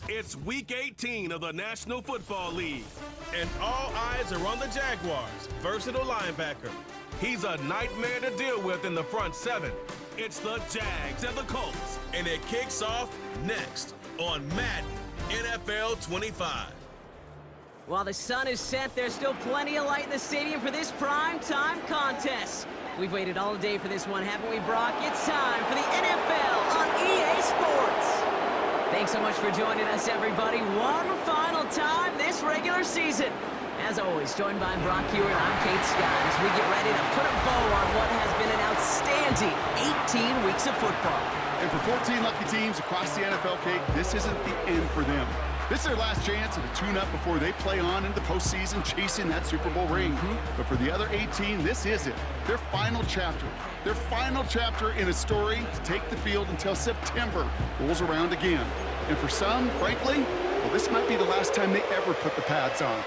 It's Week 18 of the National Football League. And all eyes are on the Jaguars, versatile linebacker. He's a nightmare to deal with in the front seven. It's the Jags and the Colts. And it kicks off next on Madden NFL 25. While the sun is set, there's still plenty of light in the stadium for this prime time contest. We've waited all day for this one, haven't we, Brock? It's time for the NFL on EA Sports. Thanks so much for joining us, everybody. One final time this regular season. As always, joined by Brock Hewitt, I'm Kate Scott, as we get ready to put a bow on what has been an outstanding 18 weeks of football. And for 14 lucky teams across the NFL, Kate, this isn't the end for them. This is their last chance at a tune-up before they play on into the postseason chasing that Super Bowl ring. But for the other 18, this is it. Their final chapter. Their final chapter in a story to take the field until September rolls around again. And for some, frankly, well, this might be the last time they ever put the pads on.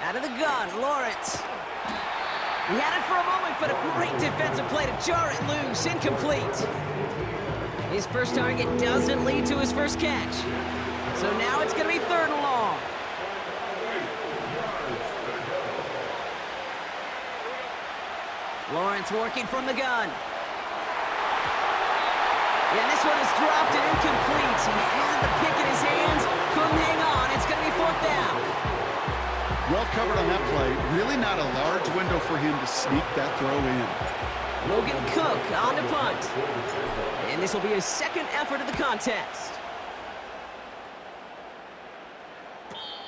Out of the gun, Lawrence. He had it for a moment, but a great defensive play to jar it loose. Incomplete. His first target doesn't lead to his first catch. So now it's going to be 3rd and long. Lawrence working from the gun. Yeah, this one is dropped and incomplete. He had the pick in his hands, couldn't hang on. It's going to be 4th down. Well covered on that play. Really not a large window for him to sneak that throw in. Logan Cook on to punt. And this will be his 2nd effort of the contest.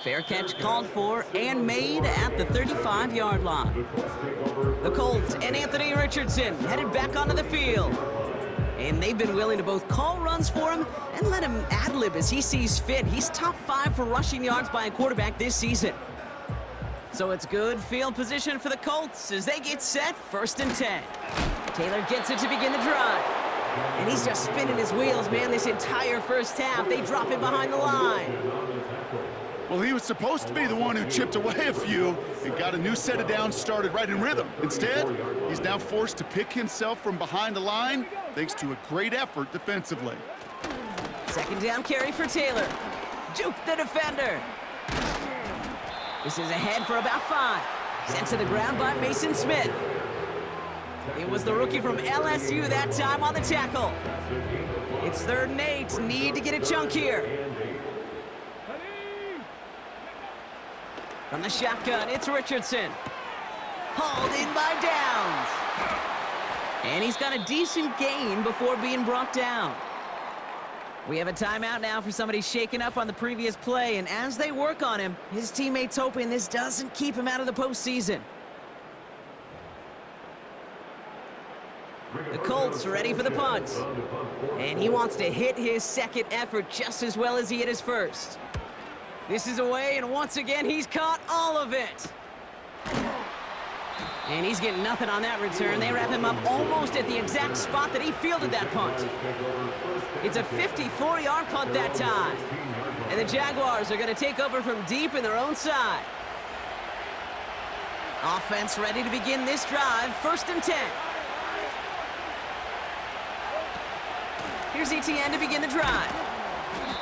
Fair catch called for and made at the 35-yard line. The Colts and Anthony Richardson headed back onto the field. And they've been willing to both call runs for him and let him ad-lib as he sees fit. He's top 5 for rushing yards by a quarterback this season. So it's good field position for the Colts as they get set 1st and 10. Taylor gets it to begin the drive. And he's just spinning his wheels, man, this entire first half. They drop him behind the line. Well, he was supposed to be the one who chipped away a few and got a new set of downs started right in rhythm. Instead, he's now forced to pick himself from behind the line thanks to a great effort defensively. 2nd down carry for Taylor. Juke the defender. This is ahead for about 5. Sent to the ground by Mason Smith. It was the rookie from LSU that time on the tackle. It's 3rd and 8. Need to get a chunk here. From the shotgun, it's Richardson. Hauled in by Downs. And he's got a decent gain before being brought down. We have a timeout now for somebody shaken up on the previous play, and as they work on him, his teammates hoping this doesn't keep him out of the postseason. The Colts ready for the punt. And he wants to hit his 2nd effort just as well as he hit his first. This is away, and once again, he's caught all of it. And he's getting nothing on that return. They wrap him up almost at the exact spot that he fielded that punt. It's a 54-yard punt that time. And the Jaguars are going to take over from deep in their own side. Offense ready to begin this drive, 1st and 10. Here's ETN to begin the drive.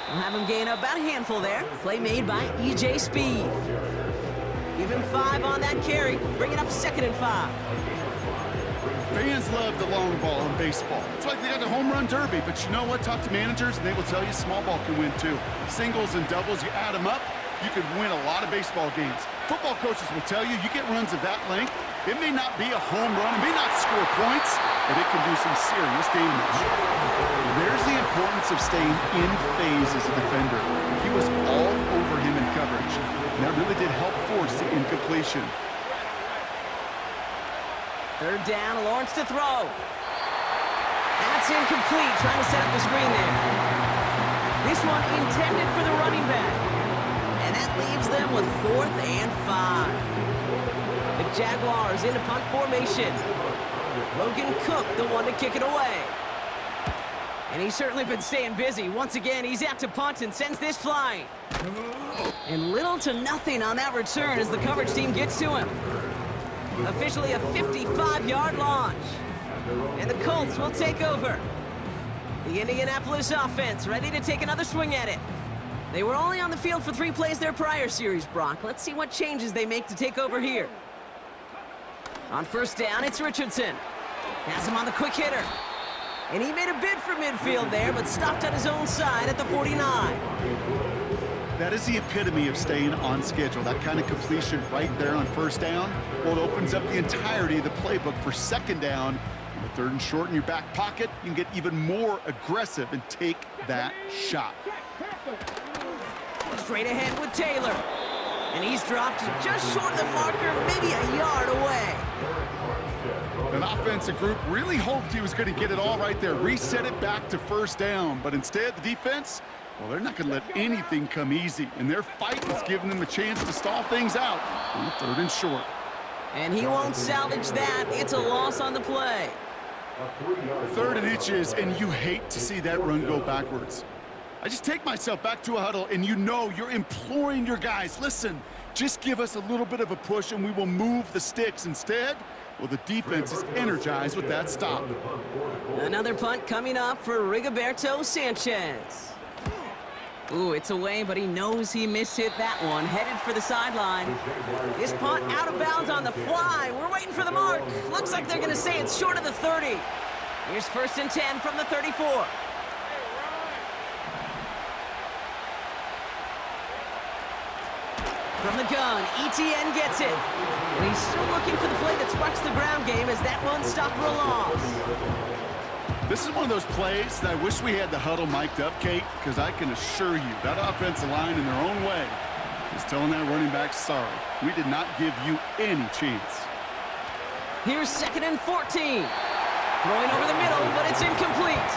We'll have him gain about a handful there. Play made by E.J. Speed. Give him 5 on that carry. Bring it up 2nd and 5. Fans love the long ball in baseball. It's like they got the home run derby, but you know what? Talk to managers and they will tell you small ball can win too. Singles and doubles, you add them up, you can win a lot of baseball games. Football coaches will tell you get runs of that length. It may not be a home run, it may not score points, but it can do some serious damage. There's the importance of staying in phase as a defender. He was all over him in coverage. And that really did help force the incompletion. 3rd down, Lawrence to throw. That's incomplete, trying to set up the screen there. This one intended for the running back. And that leaves them with 4th and 5. The Jaguars into punt formation. Logan Cook, the one to kick it away. And he's certainly been staying busy. Once again, he's out to punt and sends this flying. And little to nothing on that return as the coverage team gets to him. Officially a 55-yard launch. And the Colts will take over. The Indianapolis offense ready to take another swing at it. They were only on the field for 3 plays their prior series, Brock. Let's see what changes they make to take over here. On 1st down, it's Richardson. Has him on the quick hitter. And he made a bid for midfield there, but stopped on his own side at the 49. That is the epitome of staying on schedule. That kind of completion right there on 1st down. Well, it opens up the entirety of the playbook for 2nd down. On the 3rd and short in your back pocket, you can get even more aggressive and take that shot. Straight ahead with Taylor. And he's dropped just short of the marker, maybe a yard away. An offensive group really hoped he was going to get it all right there, reset it back to 1st down. But instead, the defense, well, they're not going to let anything come easy. And their fight is giving them a chance to stall things out on the 3rd and short. And he won't salvage that. It's a loss on the play. 3rd and inches, and you hate to see that run go backwards. I just take myself back to a huddle, and you know you're imploring your guys, listen, Just give us a little bit of a push and we will move the sticks. Instead, well, the defense is energized with that stop. Another punt coming up for Rigoberto Sanchez. Ooh, it's away, but he knows he mishit that one. Headed for the sideline. This punt out of bounds on the fly. We're waiting for the mark. Looks like they're going to say it's short of the 30. Here's 1st and 10 from the 34. From the gun, ETN gets it. And he's still looking for the play that sparks the ground game as that one stopped for a loss. This is one of those plays that I wish we had the huddle mic'd up, Kate, because I can assure you that offensive line in their own way is telling that running back, sorry, we did not give you any chance. Here's 2nd and 14. Throwing over the middle, but it's incomplete.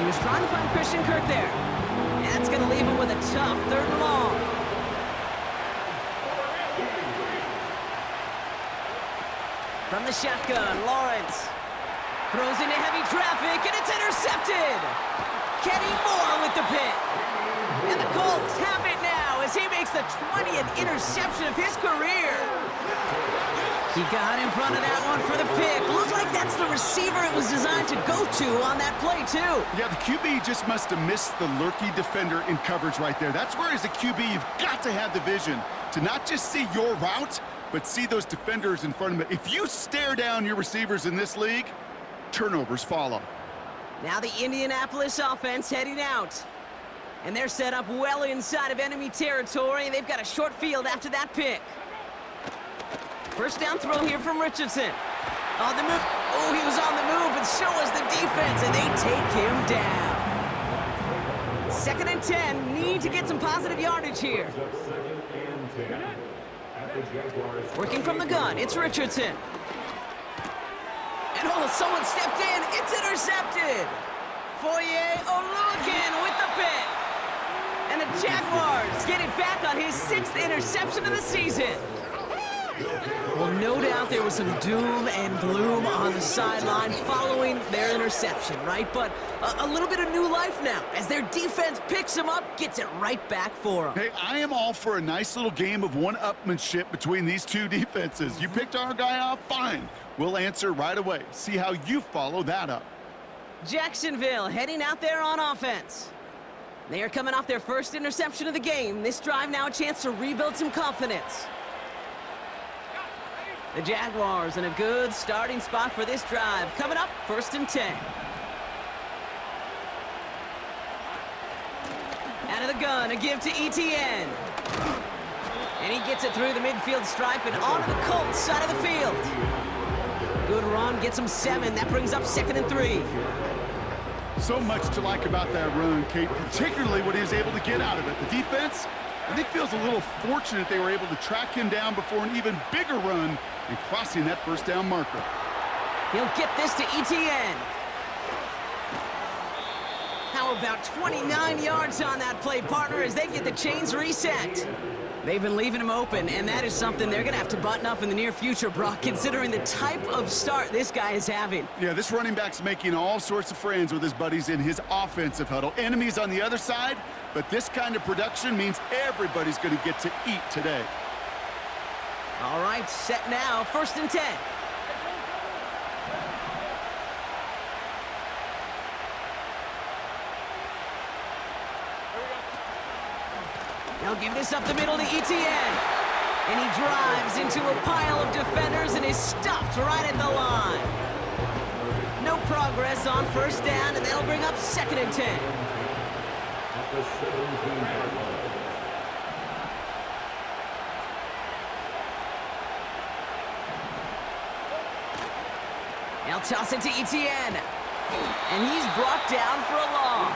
He was trying to find Christian Kirk there. And that's going to leave him with a tough 3rd and long. From the shotgun, Lawrence throws into heavy traffic, and it's intercepted! Kenny Moore with the pick. And the Colts have it now as he makes the 20th interception of his career. He got in front of that one for the pick. Looks like that's the receiver it was designed to go to on that play, too. Yeah, the QB just must have missed the lurky defender in coverage right there. That's where, as a QB, you've got to have the vision to not just see your route, but see those defenders in front of it. If you stare down your receivers in this league, turnovers follow. Now the Indianapolis offense heading out. And they're set up well inside of enemy territory. They've got a short field after that pick. 1st down throw here from Richardson. On the move. Oh, he was on the move, but so was the defense, and they take him down. 2nd and 10. Need to get some positive yardage here. Working from the gun, it's Richardson. And oh, someone stepped in. It's intercepted. Foye Oluokun with the pick. And the Jaguars get it back on his 6th interception of the season. Well, no doubt there was some doom and gloom on the sideline following their interception, right? But a little bit of new life now as their defense picks them up, gets it right back for them. Hey, I am all for a nice little game of one-upmanship between these two defenses. You picked our guy off, fine. We'll answer right away. See how you follow that up. Jacksonville heading out there on offense. They are coming off their 1st interception of the game. This drive now a chance to rebuild some confidence. The Jaguars in a good starting spot for this drive. Coming up, 1st and 10. Out of the gun, a give to ETN. And he gets it through the midfield stripe and onto the Colts side of the field. Good run, gets him 7. That brings up 2nd and 3. So much to like about that run, Kate, particularly what he was able to get out of it. The defense, I think, feels a little fortunate they were able to track him down before an even bigger run and crossing that 1st down marker. He'll get this to ETN. How about 29 yards on that play, partner, as they get the chains reset? They've been leaving him open, and that is something they're going to have to button up in the near future, Brock, considering the type of start this guy is having. Yeah, this running back's making all sorts of friends with his buddies in his offensive huddle. Enemies on the other side, but this kind of production means everybody's going to get to eat today. All right, set now, 1st and 10. He'll give this up the middle to ETN. And he drives into a pile of defenders and is stopped right at the line. No progress on 1st down, and that'll bring up 2nd and 10. Now toss it to ETN. And he's brought down for a loss.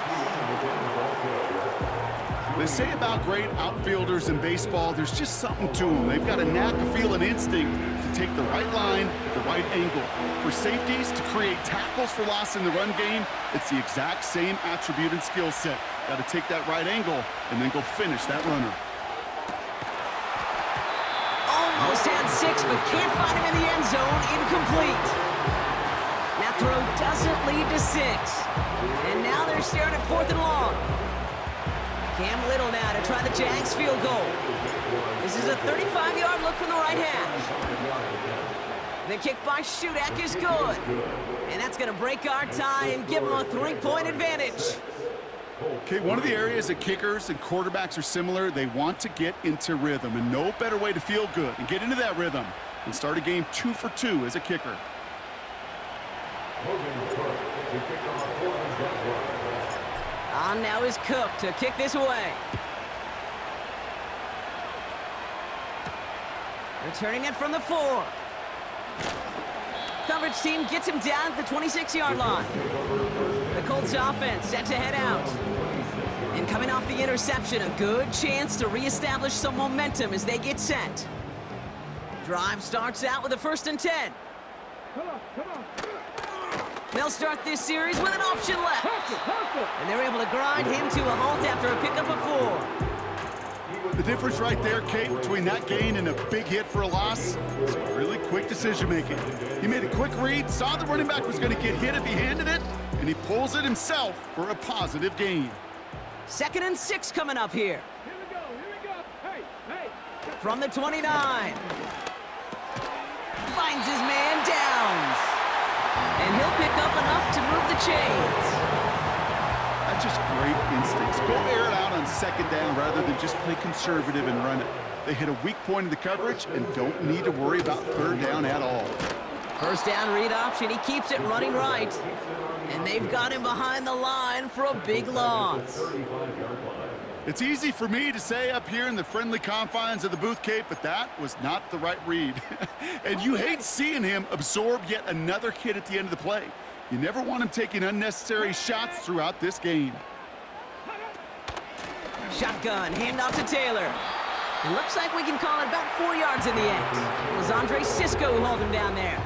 They say about great outfielders in baseball, there's just something to them. They've got a knack, a feel, an instinct to take the right line, the right angle. For safeties, to create tackles for loss in the run game, it's the exact same attribute and skill set. Got to take that right angle and then go finish that runner. Almost had 6, but can't find him in the end zone. Incomplete. That throw doesn't lead to 6. And now they're staring at 4th and long. Cam Little now to try the Jags field goal. This is a 35-yard look from the right hash. The kick by Shudak is good. And that's going to break our tie and give them a 3-point advantage. Okay, one of the areas that kickers and quarterbacks are similar, they want to get into rhythm, and no better way to feel good and get into that rhythm and start a game 2 for 2 as a kicker. On now is Cook to kick this away. Returning it from the 4. Coverage team gets him down at the 26-yard line. The Colts offense set to head out. And coming off the interception, a good chance to reestablish some momentum as they get set. Drive starts out with a 1st and 10. They'll start this series with an option left. And they're able to grind him to a halt after a pickup of 4. The difference right there, Kate, between that gain and a big hit for a loss is really quick decision-making. He made a quick read, saw the running back was going to get hit if he handed it, and he pulls it himself for a positive gain. 2nd and 6 coming up here. Here we go. Hey. From the 29. Finds his man Downs. And he'll pick up enough to move the chains. That's just great instincts. Go air it out on 2nd down rather than just play conservative and run it. They hit a weak point in the coverage and don't need to worry about 3rd down at all. 1st down read option. He keeps it running right. And they've got him behind the line for a big loss. It's easy for me to say up here in the friendly confines of the booth, Kate, but that was not the right read. And you hate seeing him absorb yet another hit at the end of the play. You never want him taking unnecessary shots throughout this game. Shotgun, handoff to Taylor. It looks like we can call it about 4 yards in the end. It was Andre Sisco who hauled him down there.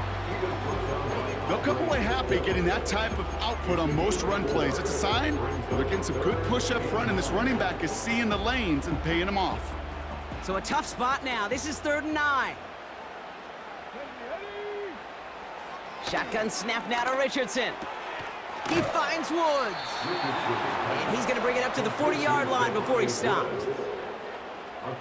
They'll come away happy getting that type of output on most run plays. It's a sign they're getting some good push up front, and this running back is seeing the lanes and paying them off. So a tough spot now. This is 3rd and 9. Shotgun snap now to Richardson. He finds Woods. And he's going to bring it up to the 40-yard line before he's stopped.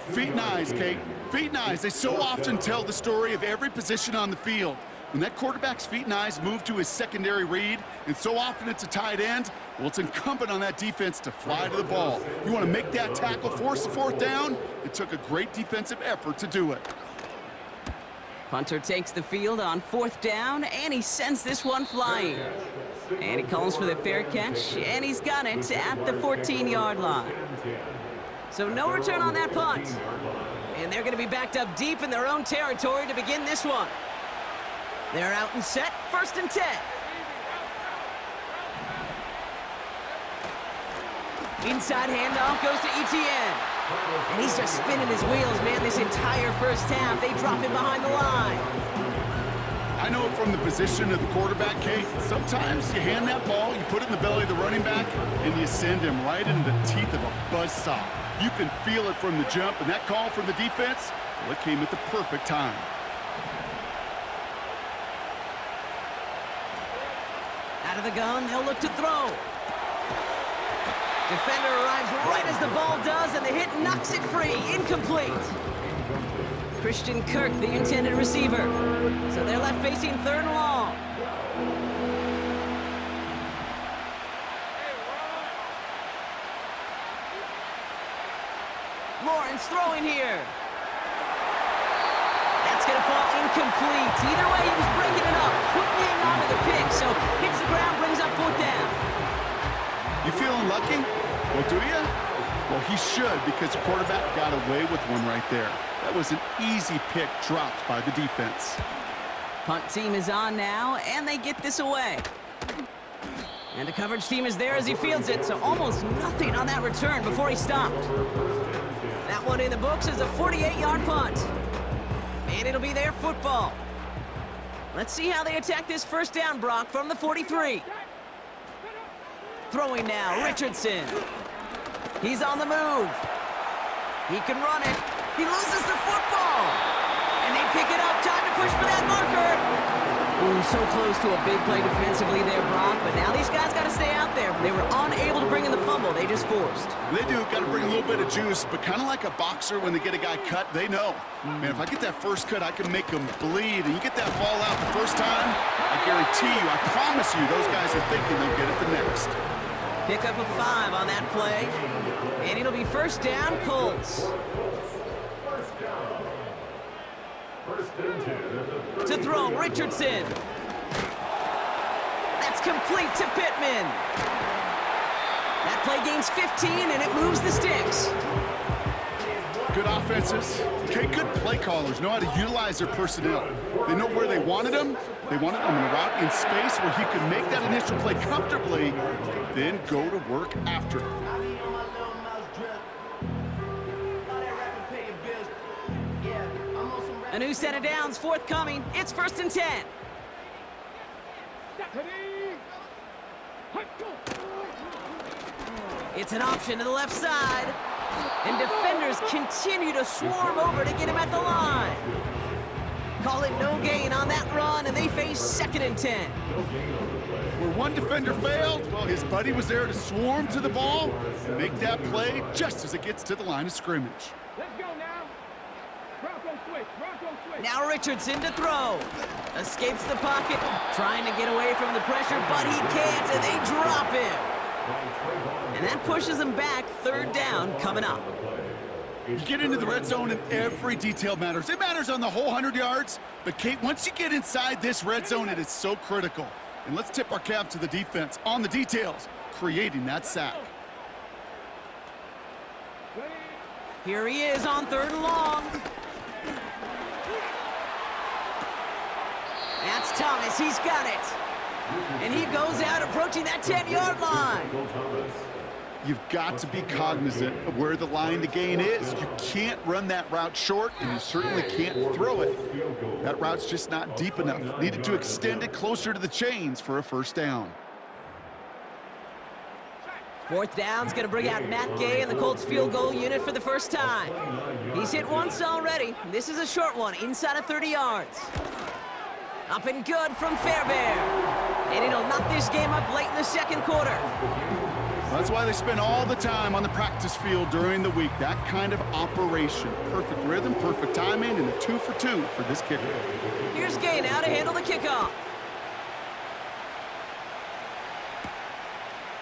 Feet and eyes, Kate. Feet and eyes. They so often tell the story of every position on the field. When that quarterback's feet and eyes move to his secondary read, and so often it's a tight end, well, it's incumbent on that defense to fly to the ball. You want to make that tackle, force the 4th down? It took a great defensive effort to do it. Punter takes the field on 4th down, and he sends this one flying. And he calls for the fair catch, and he's got it at the 14-yard line. So no return on that punt. And they're going to be backed up deep in their own territory to begin this one. They're out and set, 1st and 10. Inside handoff goes to Etienne. And he's just spinning his wheels, man, this entire 1st half. They drop him behind the line. I know it from the position of the quarterback, Kate. Sometimes you hand that ball, you put it in the belly of the running back, and you send him right into the teeth of a buzzsaw. You can feel it from the jump, and that call from the defense, well, it came at the perfect time. Out of the gun, they'll look to throw. Defender arrives right as the ball does, and the hit knocks it free. Incomplete. Christian Kirk, the intended receiver. So they're left facing 3rd and long. Lawrence throwing here. That's going to fall incomplete. Either way, he was breaking it up. Couldn't hang on to the pick, so hits the ground, brings up 4th down. You feeling lucky? Well, do you? Well, he should, because the quarterback got away with one right there. That was an easy pick dropped by the defense. Punt team is on now, and they get this away. And the coverage team is there as he fields it, so almost nothing on that return before he stopped. That one in the books is a 48-yard punt. And it'll be their football. Let's see how they attack this 1st down, Brock, from the 43. Throwing now, Richardson. He's on the move. He can run it. He loses the football. And they pick it up. Time to push for that marker. Ooh, So close to a big play defensively there, Brock, but now these guys got to stay out there. They were unable to bring in the fumble they just forced. They do, got to bring a little bit of juice, but kind of like a boxer when they get a guy cut, they know. Man, if I get that first cut, I can make them bleed, and you get that ball out the first time, I guarantee you, I promise you, those guys are thinking they'll get it the next. Pick up a 5 on that play, and it'll be first down, Colts. To throw, Richardson. That's complete to Pittman. That play gains 15, and it moves the sticks. Good offenses. Okay, good play callers know how to utilize their personnel. They know where they wanted them. They wanted them in a route in space where he could make that initial play comfortably, then go to work after it. A new set of downs forthcoming. It's first and 10. It's an option to the left side. And defenders continue to swarm over to get him at the line. Call it no gain on that run, and they face second and 10. Where one defender failed, well, his buddy was there to swarm to the ball and make that play just as it gets to the line of scrimmage. Let's go now. Bronco switch. Bronco switch. Now Richardson to throw. Escapes the pocket, trying to get away from the pressure, but he can't, and they drop him. And that pushes him back. Third down coming up. You get into the red zone and every detail matters. It matters on the whole 100 yards. But, Kate, once you get inside this red zone, it is so critical. And let's tip our cap to the defense on the details, creating that sack. Here he is on third and long. That's Thomas. He's got it. And he goes out approaching that 10-yard line. You've got to be cognizant of where the line to gain is. You can't run that route short, and you certainly can't throw it. That route's just not deep enough. Needed to extend it closer to the chains for a first down. Fourth down's going to bring out Matt Gay and the Colts field goal unit for the first time. He's hit once already. This is a short one, inside of 30 yards. Up and good from Fairbairn. And it'll knock this game up late in the second quarter. That's why they spend all the time on the practice field during the week. That kind of operation. Perfect rhythm, perfect timing, and a 2 for 2 for this kicker. Here's Gay now to handle the kickoff.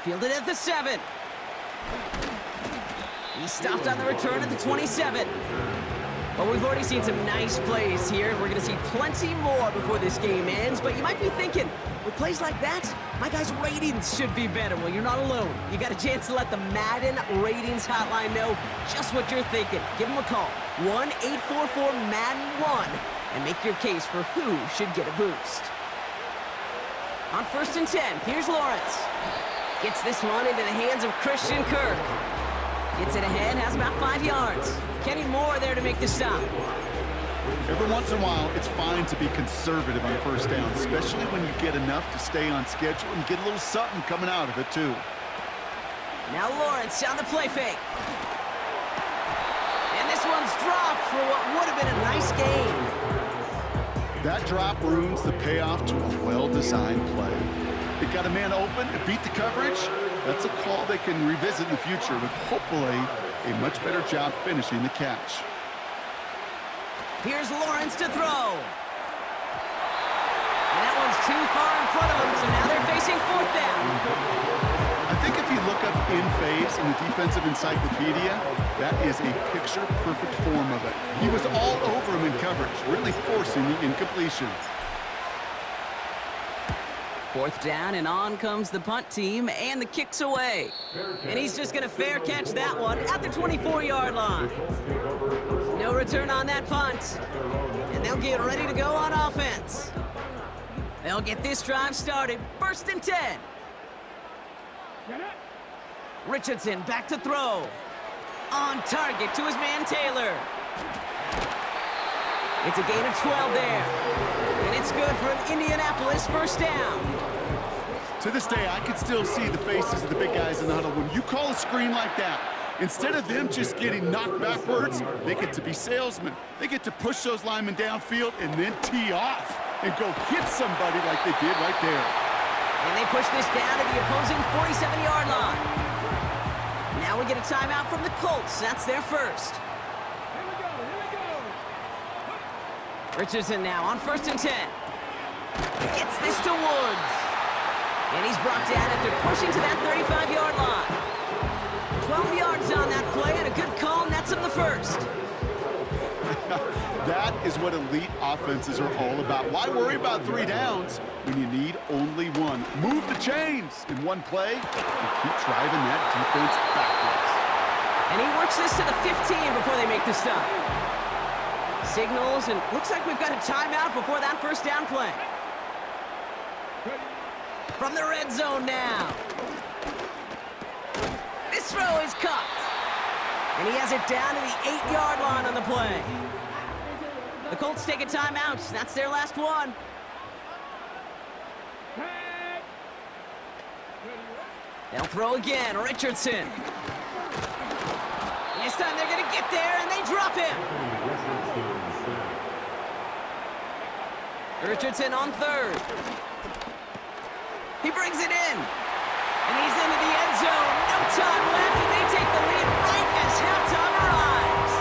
Fielded at the 7. He stopped on the return at the 27. Well, we've already seen some nice plays here. We're going to see plenty more before this game ends. But you might be thinking, with plays like that, my guys' ratings should be better. Well, you're not alone. You got a chance to let the Madden ratings hotline know just what you're thinking. Give them a call, 1-844-MADDEN-1, and make your case for who should get a boost. On first and 10, here's Lawrence. Gets this one into the hands of Christian Kirk. Gets it ahead, has about 5 yards. Kenny Moore there to make the stop. Every once in a while, it's fine to be conservative on first down, especially when you get enough to stay on schedule and get a little something coming out of it, too. Now Lawrence on the play fake. And this one's dropped for what would have been a nice gain. That drop ruins the payoff to a well-designed play. It got a man open, it beat the coverage. That's a call they can revisit in the future with hopefully a much better job finishing the catch. Here's Lawrence to throw. And that one's too far in front of him, so now they're facing fourth down. I think if you look up in phase in the defensive encyclopedia, that is a picture-perfect form of it. He was all over him in coverage, really forcing the incompletion. Fourth down, and on comes the punt team, and the kick's away. And he's just going to fair catch that one at the 24-yard line. No return on that punt. And they'll get ready to go on offense. They'll get this drive started. First and 10. Richardson back to throw. On target to his man Taylor. It's a gain of 12 there. And it's good for an Indianapolis first down. To this day, I can still see the faces of the big guys in the huddle. When you call a screen like that, instead of them just getting knocked backwards, they get to be salesmen. They get to push those linemen downfield and then tee off. and go hit somebody like they did right there. And they push this down to the opposing 47-yard line. Now we get a timeout from the Colts. That's their first. Here we go, here we go. Richardson now on 1st and 10. Gets this to Woods. And he's brought down after pushing to that 35-yard line. 12 yards on that play and a good call, and that's him the first. That is what elite offenses are all about. Why worry about 3 downs when you need only one? Move the chains in one play and keep driving that defense backwards. And he works this to the 15 before they make the stop. Signals, and looks like we've got a timeout before that first down play. From the red zone now. This throw is caught. And he has it down to the 8-yard line on the play. The Colts take a timeout. That's their last one. They'll throw again. Richardson. And this time they're going to get there, and they drop him. Richardson on 3rd. He brings it in. And he's into the end zone. No time left, and they take the lead right as halftime arrives.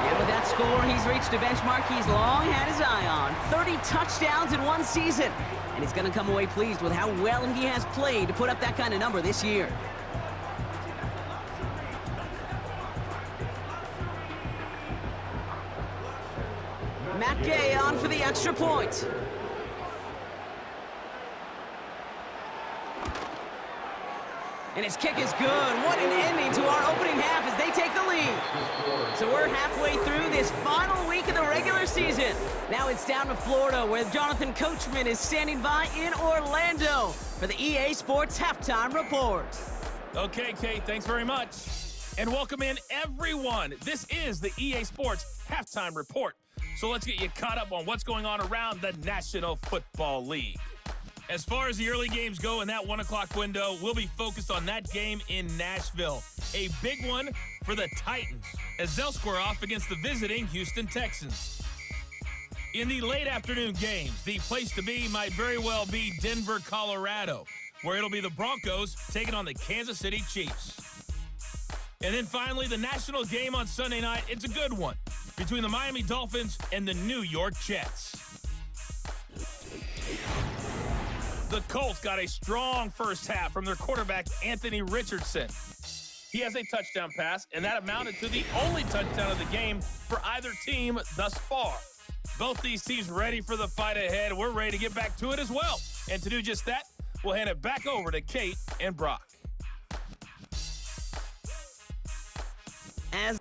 And with that score, he's reached a benchmark he's long had his eye on. 30 touchdowns in one season. And he's going to come away pleased with how well he has played to put up that kind of number this year. Matt Gay on for the extra point. And his kick is good. What an ending to our opening half as they take the lead. So we're halfway through this final week of the regular season. Now it's down to Florida, where Jonathan Coachman is standing by in Orlando for the EA Sports Halftime Report. Okay, Kate, thanks very much. And welcome in, everyone. This is the EA Sports Halftime Report. So let's get you caught up on what's going on around the National Football League. As far as the early games go in that 1 o'clock window, we'll be focused on that game in Nashville. A big one for the Titans, as they'll square off against the visiting Houston Texans. In the late afternoon games, the place to be might very well be Denver, Colorado, where it'll be the Broncos taking on the Kansas City Chiefs. And then finally, the national game on Sunday night, it's a good one, between the Miami Dolphins and the New York Jets. The Colts got a strong first half from their quarterback, Anthony Richardson. He has a touchdown pass, and that amounted to the only touchdown of the game for either team thus far. Both these teams ready for the fight ahead. We're ready to get back to it as well. And to do just that, we'll hand it back over to Kate and Brock. As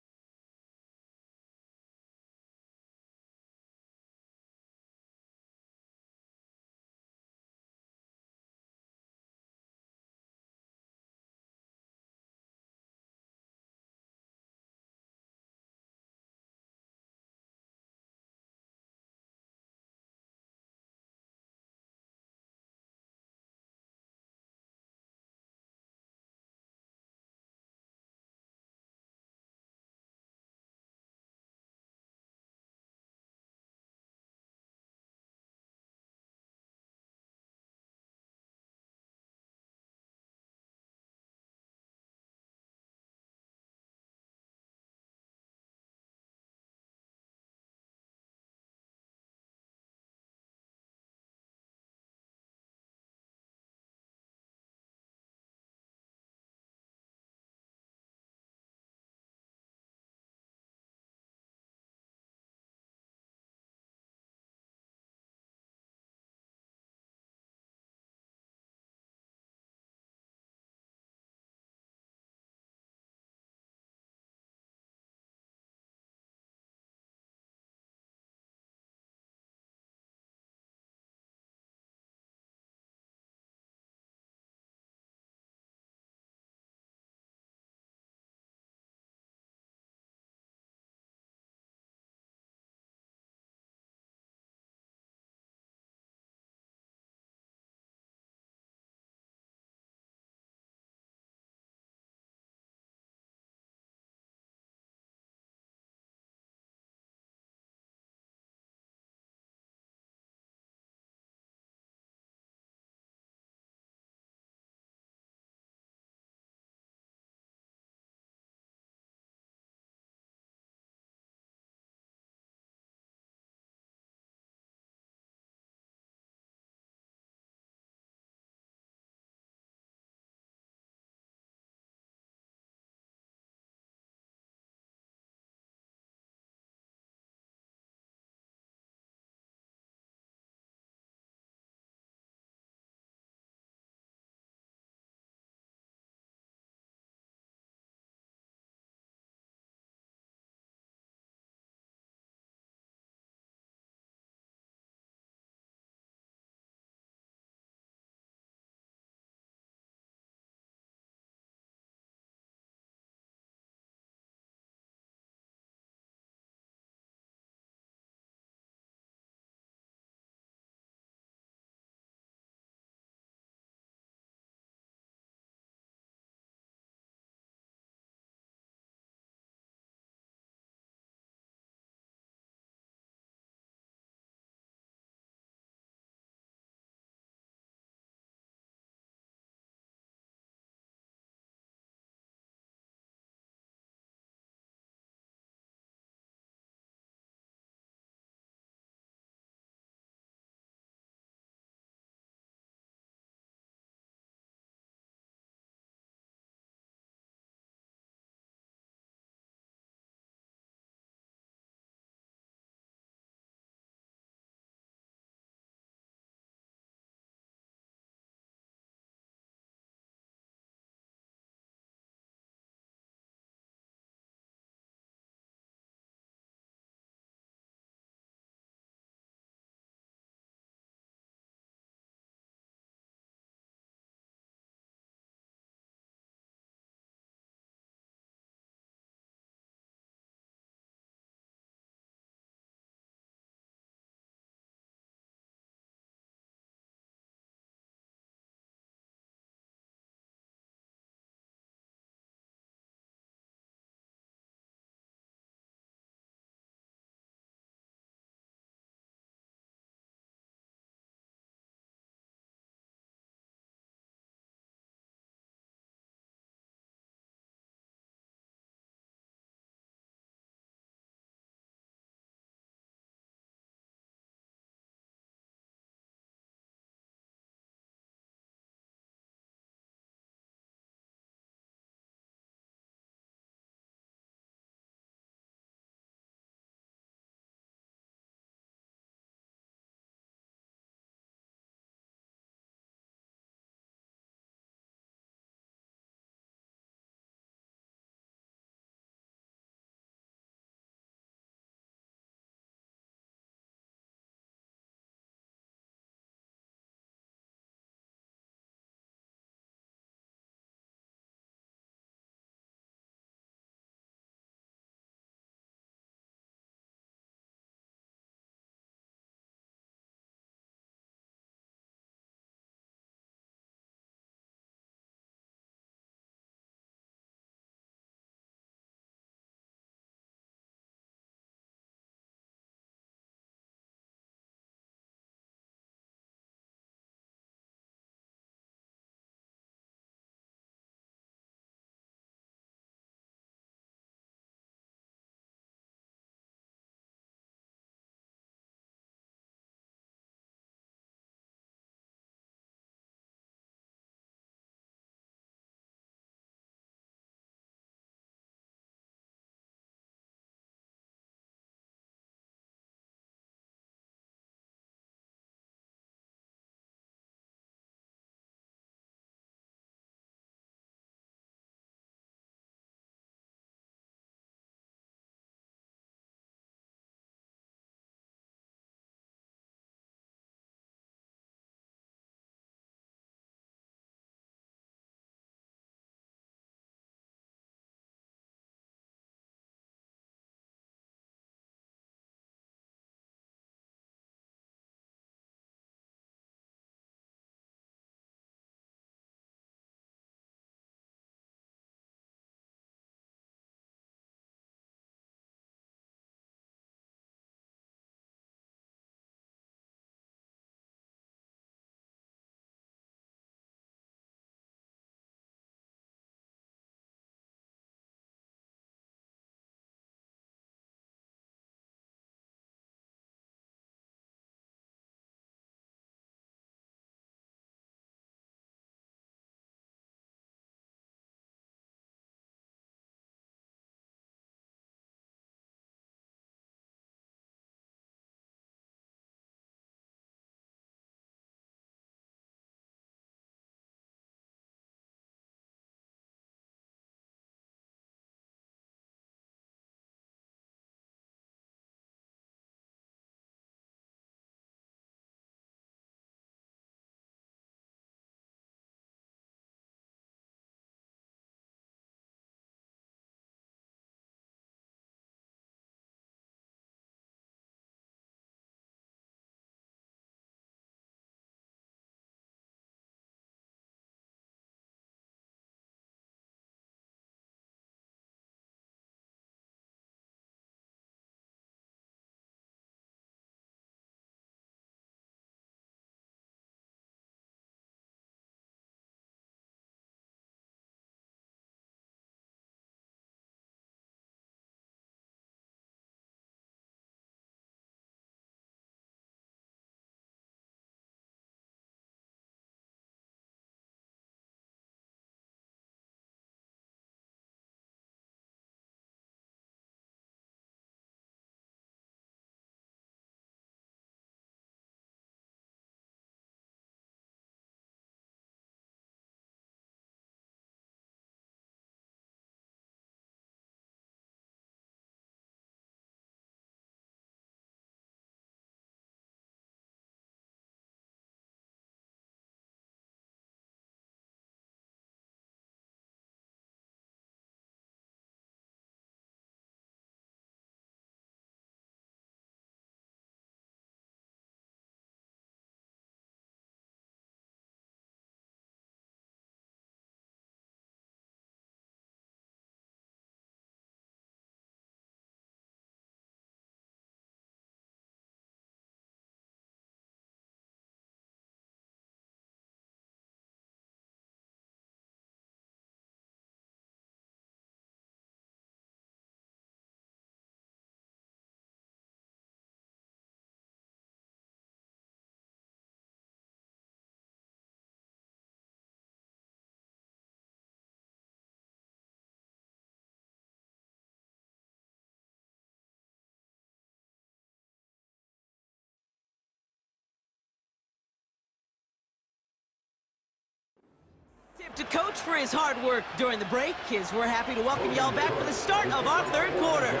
To Coach for his hard work during the break, as we're happy to welcome y'all back for the start of our third quarter.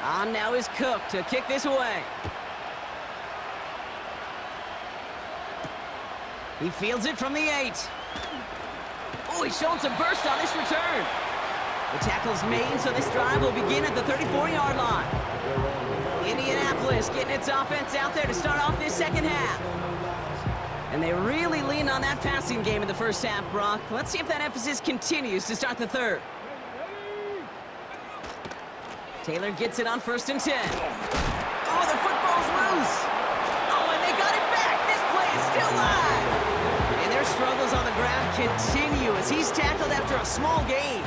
On now is Cook to kick this away. He fields it from the 8. Oh, he's showing some burst on this return. The tackle's made, so this drive will begin at the 34-yard line. Indianapolis getting its offense out there to start off this second half. And they really leaned on that passing game in the first half, Brock. Let's see if that emphasis continues to start the third. Taylor gets it on 1st and 10. Oh, the football's loose. Oh, and they got it back. This play is still live. And their struggles on the ground continue as he's tackled after a small gain.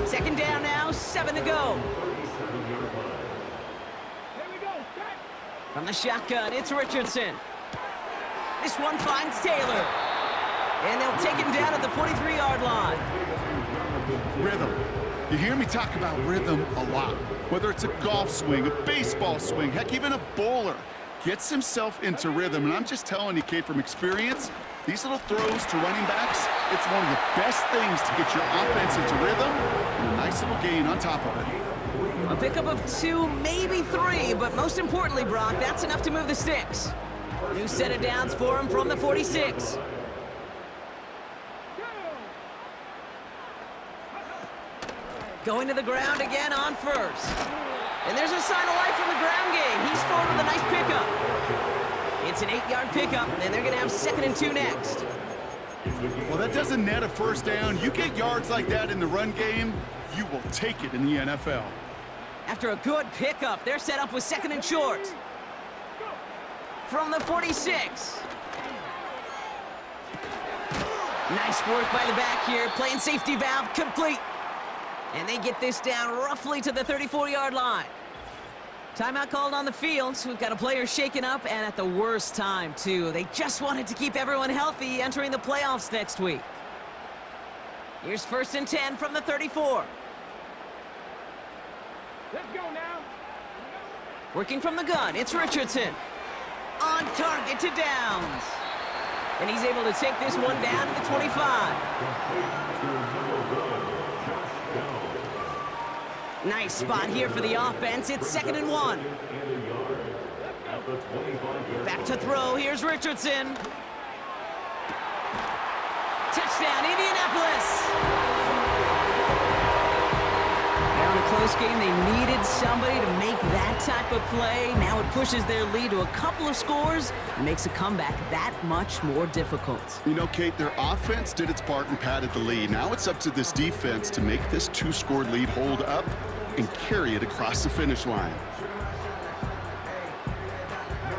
Second down now, 7 to go. From the shotgun, it's Richardson. This one finds Taylor. And they'll take him down at the 43-yard line. Rhythm. You hear me talk about rhythm a lot. Whether it's a golf swing, a baseball swing, heck, even a bowler gets himself into rhythm. And I'm just telling you, Kate, from experience, these little throws to running backs, it's one of the best things to get your offense into rhythm and a nice little gain on top of it. A pickup of 2, maybe 3, but most importantly, Brock, that's enough to move the sticks. New set of downs for him from the 46. Going to the ground again on 1st. And there's a sign of life from the ground game. He's forward with a nice pickup. It's an 8-yard pickup, and they're going to have 2nd and 2 next. Well, that doesn't net a first down. You get yards like that in the run game, you will take it in the NFL. After a good pickup, they're set up with 2nd and short. From the 46. Nice work by the back here. Playing safety valve complete. And they get this down roughly to the 34-yard line. Timeout called on the field. So we've got a player shaken up, and at the worst time, too. They just wanted to keep everyone healthy entering the playoffs next week. Here's 1st and 10 from the 34. Let's go now. Working from the gun, it's Richardson. On target to Downs. And he's able to take this one down to the 25. Nice spot here for the offense. It's 2nd and 1. Back to throw. Here's Richardson. Touchdown, Indianapolis. In a close game, they needed somebody to make that type of play. Now it pushes their lead to a couple of scores and makes a comeback that much more difficult. You know, Kate, their offense did its part and padded the lead. Now it's up to this defense to make this 2-score lead hold up and carry it across the finish line.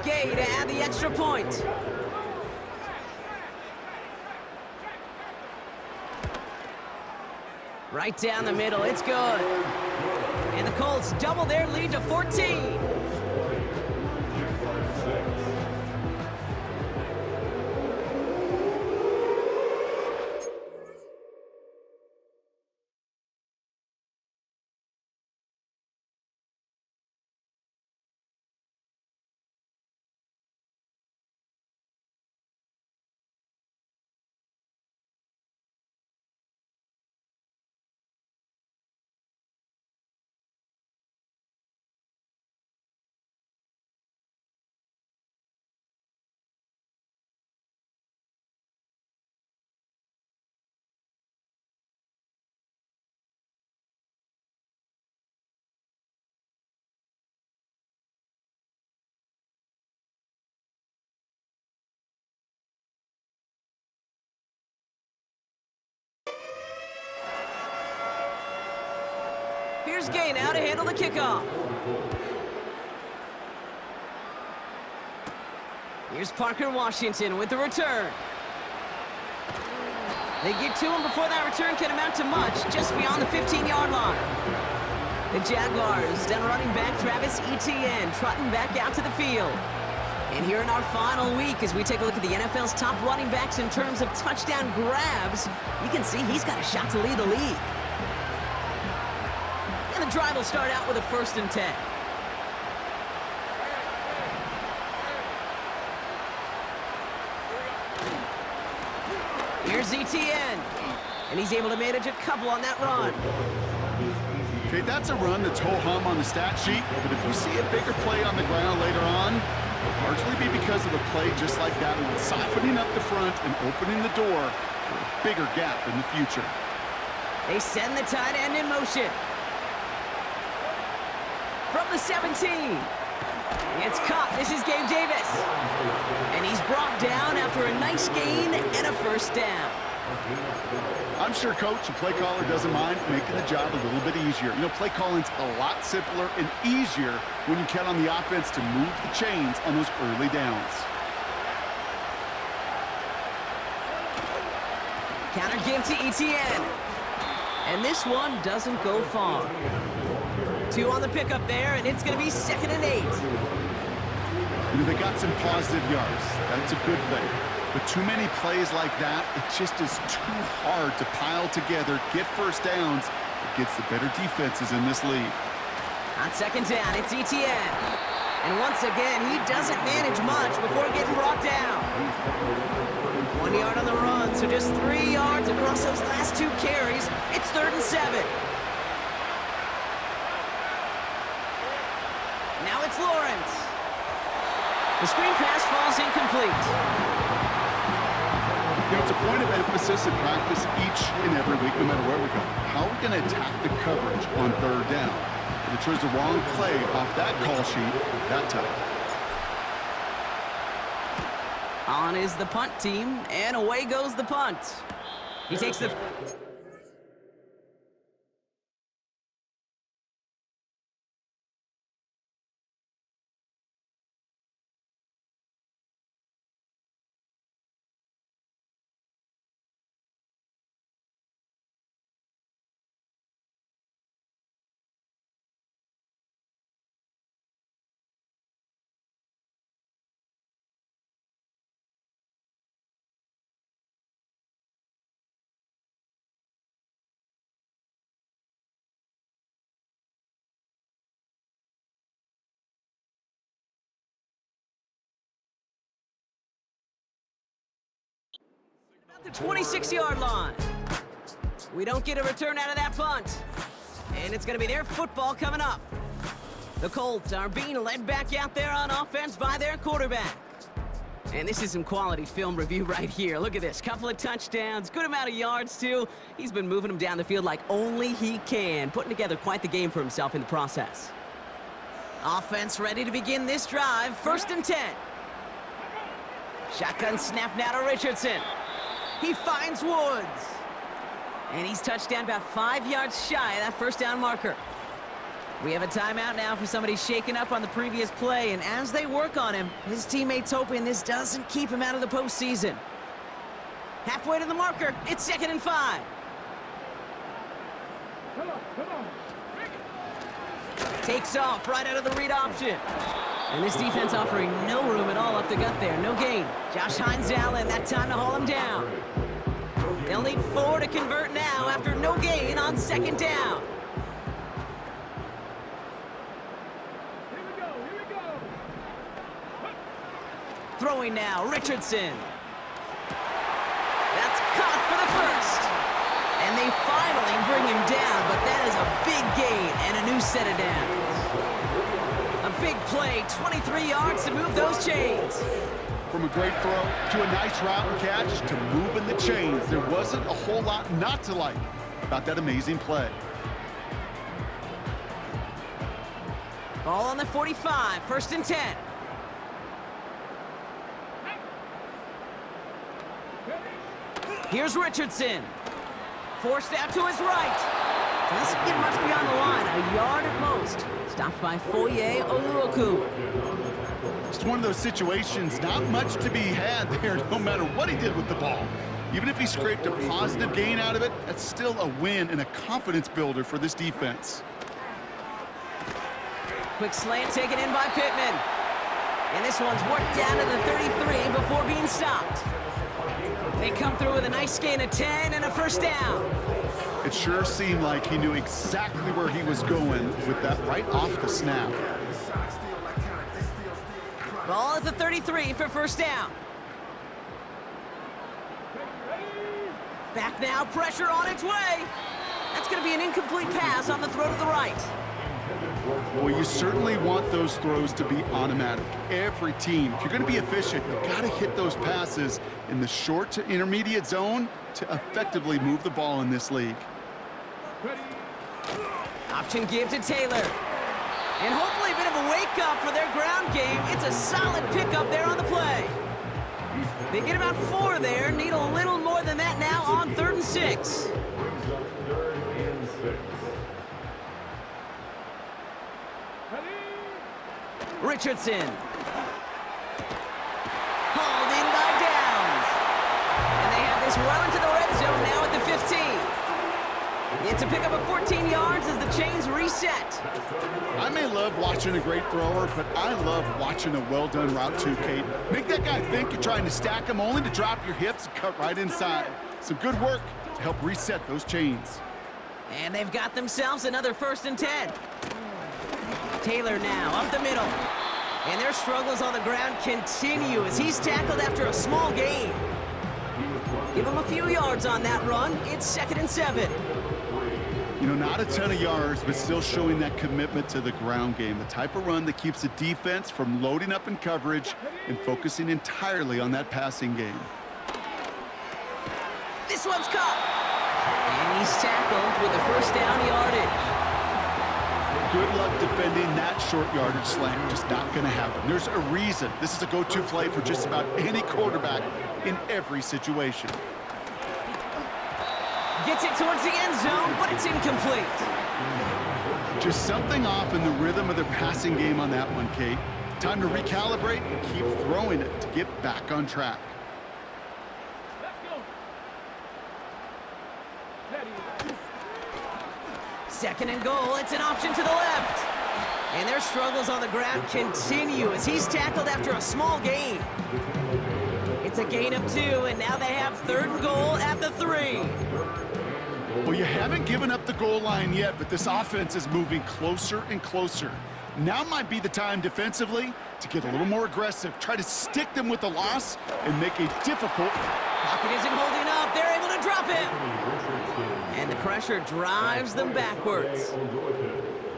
Gay to add the extra point. Right down the middle, it's good. And the Colts double their lead to 14. Here's Gay now to handle the kickoff. Here's Parker Washington with the return. They get to him before that return can amount to much, just beyond the 15-yard line. The Jaguars down running back Travis Etienne trotting back out to the field. And here in our final week, as we take a look at the NFL's top running backs in terms of touchdown grabs, you can see he's got a shot to lead the league. And the drive will start out with a 1st and 10. Here's ETN. And he's able to manage a couple on that run. Okay, that's a run that's ho-hum on the stat sheet, but if you see a bigger play on the ground later on, it'll largely be because of a play just like that one, softening up the front and opening the door for a bigger gap in the future. They send the tight end in motion. From the 17. It's caught. This is Gabe Davis. And he's brought down after a nice gain and a first down. I'm sure coach and play caller doesn't mind making the job a little bit easier. You know, play calling's a lot simpler and easier when you count on the offense to move the chains on those early downs. Counter give to ETN. And this one doesn't go far. 2 on the pickup there, and it's going to be 2nd and 8. You know, they got some positive yards. That's a good thing. But too many plays like that, it just is too hard to pile together, get first downs against the better defenses in this league. On 2nd down, it's ETN. And once again, he doesn't manage much before getting brought down. 1 yard on the run, so just 3 yards across those last 2 carries. It's 3rd and 7. Now it's Lawrence. The screen pass falls incomplete. You know, it's a point of emphasis in practice each and every week, no matter where we go. How are we going to attack the coverage on 3rd down? If it chose the wrong play off that call sheet that time. On is the punt team, and away goes the punt. He takes the... the 26-yard line. We don't get a return out of that punt. And it's going to be their football coming up. The Colts are being led back out there on offense by their quarterback. And this is some quality film review right here. Look at this. Couple of touchdowns, good amount of yards, too. He's been moving them down the field like only he can, putting together quite the game for himself in the process. Offense ready to begin this drive. 1st and 10. Shotgun snap now to Richardson. He finds Woods. And he's touched down about 5 yards shy of that first down marker. We have a timeout now for somebody shaken up on the previous play, and as they work on him, his teammates hoping this doesn't keep him out of the postseason. Halfway to the marker, it's 2nd and 5. Come on. Takes off right out of the read option. And this defense offering no room at all up the gut there. No gain. Josh Hines Allen, that time to haul him down. They'll need 4 to convert now after no gain on 2nd down. Here we go. Throwing now, Richardson. That's caught for the first. And they finally bring him down, but that is a big gain and a new set of downs. A big play, 23 yards to move those chains. From a great throw to a nice route and catch to moving the chains, there wasn't a whole lot not to like about that amazing play. Ball on the 45, 1st and 10. Here's Richardson. Forced out to his right. Doesn't get much beyond the line, a yard at most. Stopped by Foye Oluoku. It's one of those situations, not much to be had there no matter what he did with the ball. Even if he scraped a positive gain out of it, that's still a win and a confidence builder for this defense. Quick slant taken in by Pittman. And this one's worked down to the 33 before being stopped. They come through with a nice gain of 10 and a first down. It sure seemed like he knew exactly where he was going with that right off the snap. Ball at the 33 for first down. Back now, pressure on its way. That's going to be an incomplete pass on the throw to the right. Well, you certainly want those throws to be automatic. Every team, if you're going to be efficient, you've got to hit those passes in the short to intermediate zone to effectively move the ball in this league. Option give to Taylor. And hopefully a bit of a wake-up for their ground game. It's a solid pickup there on the play. They get about 4 there. Need a little more than that now on 3rd and 6. Richardson. Hauled in by Downs. And they have this well into the red zone now at the 15. It's a pickup of 14 yards as the chains reset. I may love watching a great thrower, but I love watching a well-done route too, Kate. Make that guy think you're trying to stack him only to drop your hips and cut right inside. Some good work to help reset those chains. And they've got themselves another 1st and 10. Taylor now up the middle. And their struggles on the ground continue as he's tackled after a small gain. Give him a few yards on that run. It's 2nd and 7. You know, not a ton of yards, but still showing that commitment to the ground game. The type of run that keeps the defense from loading up in coverage and focusing entirely on that passing game. This one's caught. And he's tackled with a 1st down yardage. Good luck defending that short yardage slant. Just not going to happen. There's a reason. This is a go-to play for just about any quarterback in every situation. Gets it towards the end zone, but it's incomplete. Just something off in the rhythm of their passing game on that one, Kate. Time to recalibrate and keep throwing it to get back on track. Second and goal, it's an option to the left. And their struggles on the ground continue as he's tackled after a small gain. It's a gain of 2, and now they have 3rd and goal at the 3. Well, you haven't given up the goal line yet, but this offense is moving closer and closer. Now might be the time defensively to get a little more aggressive, try to stick them with the loss, and make a difficult. Pocket isn't holding up. They're able to drop it. And the pressure drives them backwards.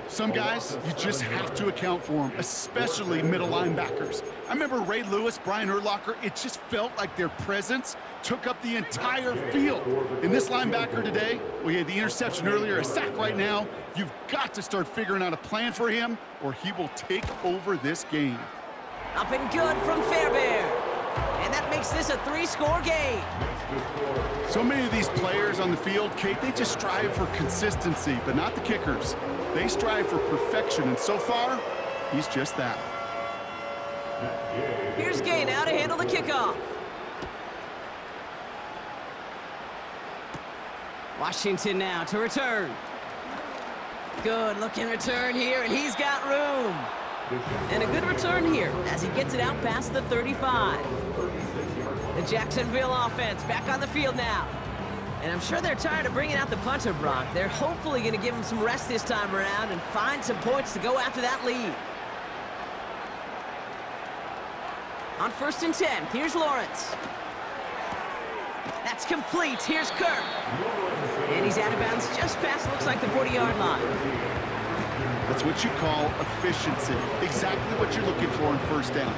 Some guys, you just have to account for them, especially middle linebackers. I remember Ray Lewis, Brian Urlacher, it just felt like their presence took up the entire field. And this linebacker today, well, he had the interception earlier, a sack right now. You've got to start figuring out a plan for him, or he will take over this game. Up and good from Fairbairn. And that makes this a 3-score game. So many of these players on the field, Kate, they just strive for consistency, but not the kickers. They strive for perfection, and so far, he's just that. Here's Gay now to handle the kickoff. Washington now to return. Good looking return here, and he's got room. And a good return here as he gets it out past the 35. The Jacksonville offense back on the field now. And I'm sure they're tired of bringing out the punter, Brock. They're hopefully going to give him some rest this time around and find some points to go after that lead. On 1st and 10, here's Lawrence. That's complete. Here's Kirk. And he's out of bounds just past, looks like, the 40-yard line. That's what you call efficiency. Exactly what you're looking for in 1st down.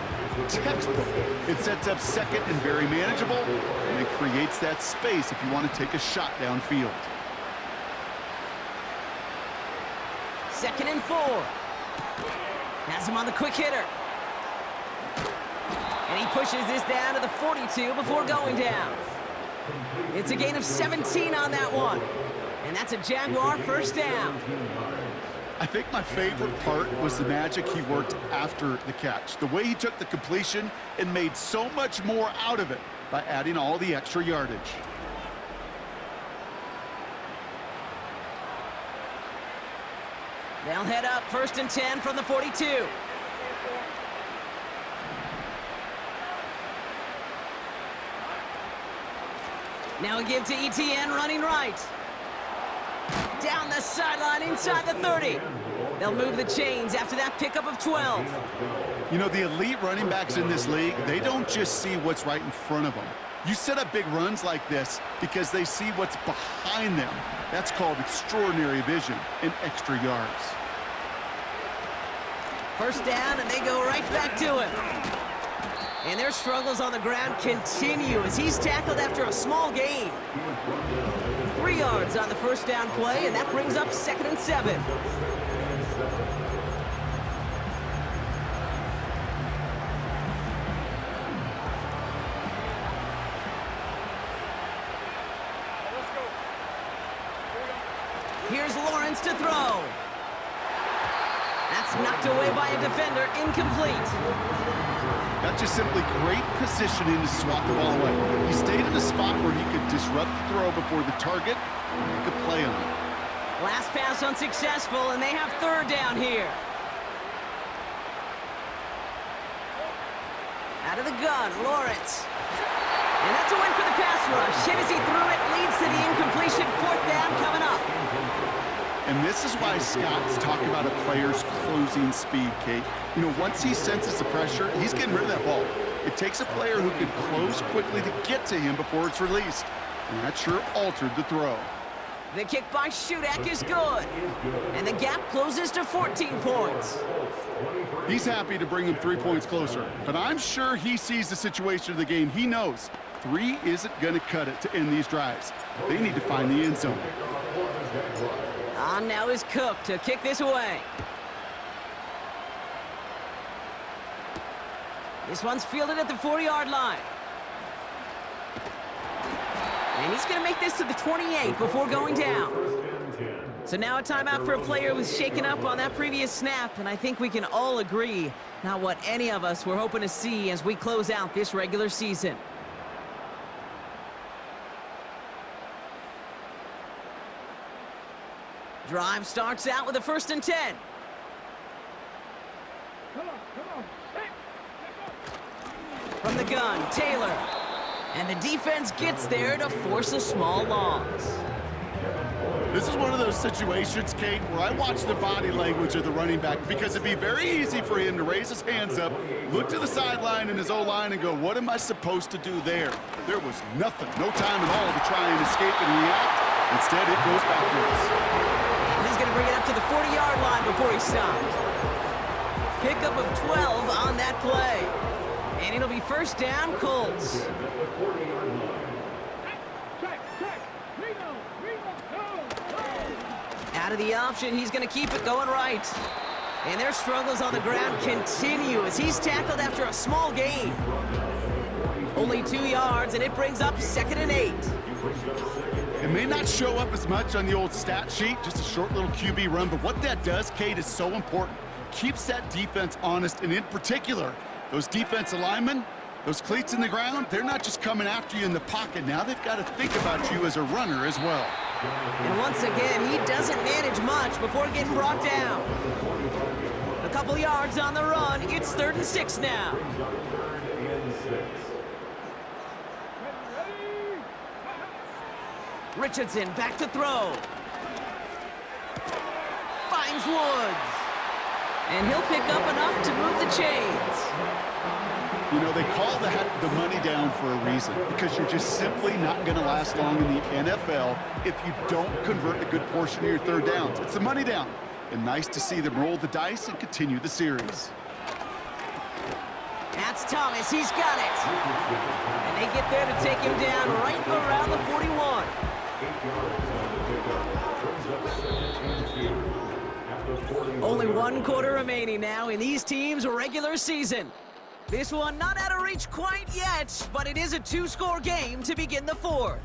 Textbook. It sets up 2nd and very manageable, and it creates that space if you want to take a shot downfield. 2nd and 4. Has him on the quick hitter. And he pushes this down to the 42 before going down. It's a gain of 17 on that one. And that's a Jaguar 1st down. I think my favorite part was the magic he worked after the catch. The way he took the completion and made so much more out of it by adding all the extra yardage. They'll head up 1st and 10 from the 42. Now a give to ETN running right. Down the sideline inside the 30. They'll move the chains after that pickup of 12. You know, the elite running backs in this league, they don't just see what's right in front of them. You set up big runs like this because they see what's behind them. That's called extraordinary vision and extra yards. First down, and they go right back to him. And their struggles on the ground continue as he's tackled after a small gain. 3 yards on the first down play, and that brings up 2nd and 7. Here's Lawrence to throw. That's knocked away by a defender, incomplete. That's just simply great positioning to swat the ball away. He stayed in a spot where he could disrupt the throw before the target and make a play on it. Last pass unsuccessful, and they have 3rd down here. Out of the gun, Lawrence. And that's a win for the pass rush. Hit as he threw it, leads to the incompletion. 4th down coming up. And this is why Scott's talking about a player's closing speed, Kate. You know, once he senses the pressure, he's getting rid of that ball. It takes a player who can close quickly to get to him before it's released. And that sure altered the throw. The kick by Shudak is good. And the gap closes to 14 points. He's happy to bring him 3 points closer. But I'm sure he sees the situation of the game. He knows 3 isn't going to cut it to end these drives. They need to find the end zone. On now is Cook to kick this away. This one's fielded at the 4-yard line. And he's going to make this to the 28 before going down. So now a timeout for a player who was shaken up on that previous snap, and I think we can all agree, not what any of us were hoping to see as we close out this regular season. Drive starts out with a 1st and 10. Come on. Hey, From the gun, Taylor. And the defense gets there to force a small loss. This is one of those situations, Kate, where I watch the body language of the running back because it'd be very easy for him to raise his hands up, look to the sideline in his O-line and go, what am I supposed to do there? There was nothing, no time at all to try and escape and react. Instead, it goes backwards. He's going to bring it up to the 40-yard line before he stopped. Pickup of 12 on that play. And it'll be 1st down, Colts. check. Go. Out of the option, he's going to keep it going right. And their struggles on the ground continue as he's tackled after a small gain. Only 2 yards, and it brings up 2nd and 8. It may not show up as much on the old stat sheet, just a short little QB run, but what that does, Kate, is so important. Keeps that defense honest, and in particular, those defensive linemen, those cleats in the ground, they're not just coming after you in the pocket. Now they've got to think about you as a runner as well. And once again, he doesn't manage much before getting brought down. A couple yards on the run. It's 3rd and 6 now. Richardson back to throw. Finds Woods. And he'll pick up enough to move the chains. You know, they call that the money down for a reason, because you're just simply not going to last long in the NFL if you don't convert a good portion of your 3rd downs. It's the money down. And nice to see them roll the dice and continue the series. That's Thomas. He's got it. And they get there to take him down right around the 41. Only 1 quarter remaining now in these teams' regular season. This one not out of reach quite yet, but it is a 2-score game to begin the 4th.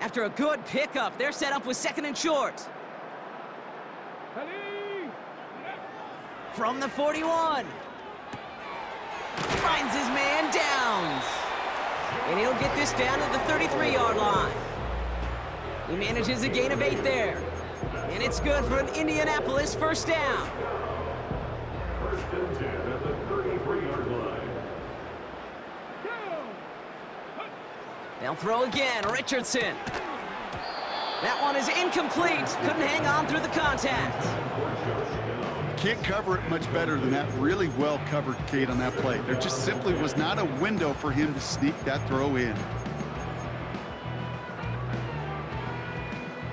After a good pickup, they're set up with 2nd and short. From the 41. Finds his man Downs. And he'll get this down to the 33-yard line. He manages a gain of 8 there. And it's good for an Indianapolis first down. First and 10 at the 33-yard line. They'll throw again, Richardson. That one is incomplete. Couldn't hang on through the contact. Can't cover it much better than that. Really well covered, Kate, on that play. There just simply was not a window for him to sneak that throw in.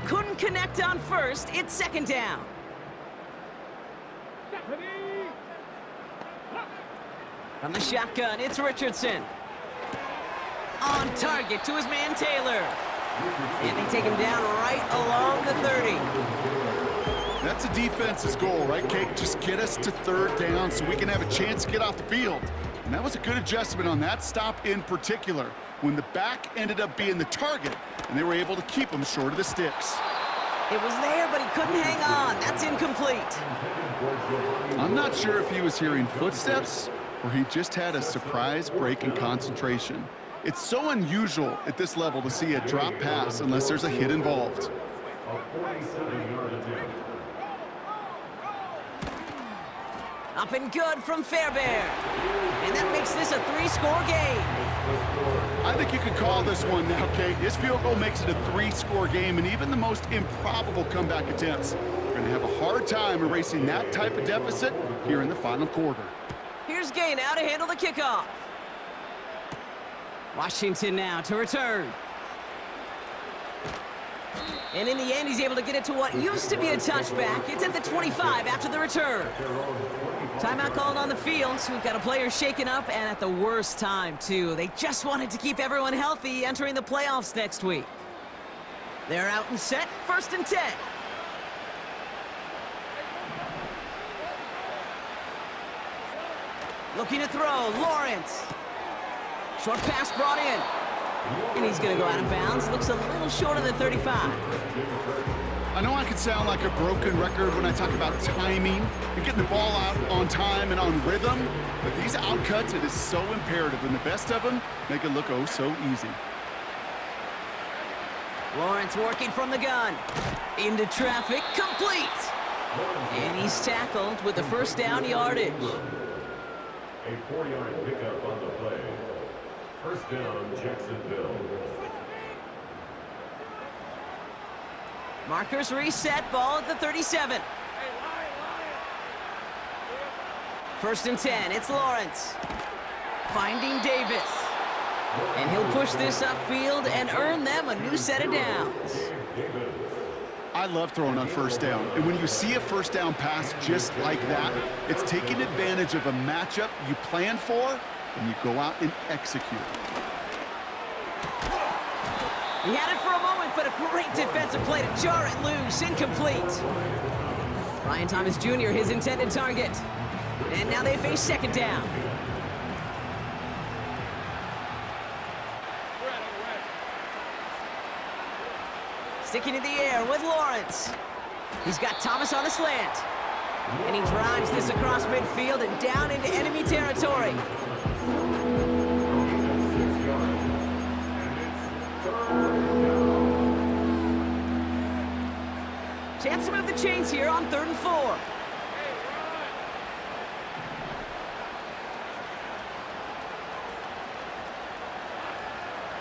Couldn't connect on first. It's 2nd down. From the shotgun, it's Richardson. On target to his man Taylor. And they take him down right along the 30. That's a defense's goal, right, Kate? Just get us to 3rd down so we can have a chance to get off the field. And that was a good adjustment on that stop in particular, when the back ended up being the target, and they were able to keep him short of the sticks. It was there, but he couldn't hang on. That's incomplete. I'm not sure if he was hearing footsteps or he just had a surprise break in concentration. It's so unusual at this level to see a drop pass unless there's a hit involved. A 47-yard attempt. Up and good from Fairbairn. And that makes this a 3-score game. I think you could call this one now, Kate. His field goal makes it a 3-score game, and even the most improbable comeback attempts are going to have a hard time erasing that type of deficit here in the final quarter. Here's Gay now to handle the kickoff. Washington now to return. And in the end, he's able to get it to what used to be a touchback. It's at the 25 after the return. Timeout called on the field, so we've got a player shaken up, and at the worst time, too. They just wanted to keep everyone healthy entering the playoffs next week. They're out and set, 1st and 10. Looking to throw, Lawrence. Short pass brought in. And he's going to go out of bounds. Looks a little short of the 35. I know I can sound like a broken record when I talk about timing and getting the ball out on time and on rhythm, but these outcuts, it is so imperative, and the best of them make it look oh so easy. Lawrence working from the gun. Into traffic, complete. And he's tackled with the first down yardage. A 4-yard pickup on the play. First down, Jacksonville. Markers reset, ball at the 37. 1st and 10, it's Lawrence. Finding Davis. And he'll push this upfield and earn them a new set of downs. I love throwing on 1st down, and when you see a 1st down pass just like that, it's taking advantage of a matchup you plan for, and you go out and execute. He had it for a moment, but a great defensive play to jar it loose. Incomplete. Brian Thomas Jr., his intended target. And now they face 2nd down. Sticking in the air with Lawrence. He's got Thomas on a slant. And he drives this across midfield and down into enemy territory. Chance to move the chains here on 3rd and 4.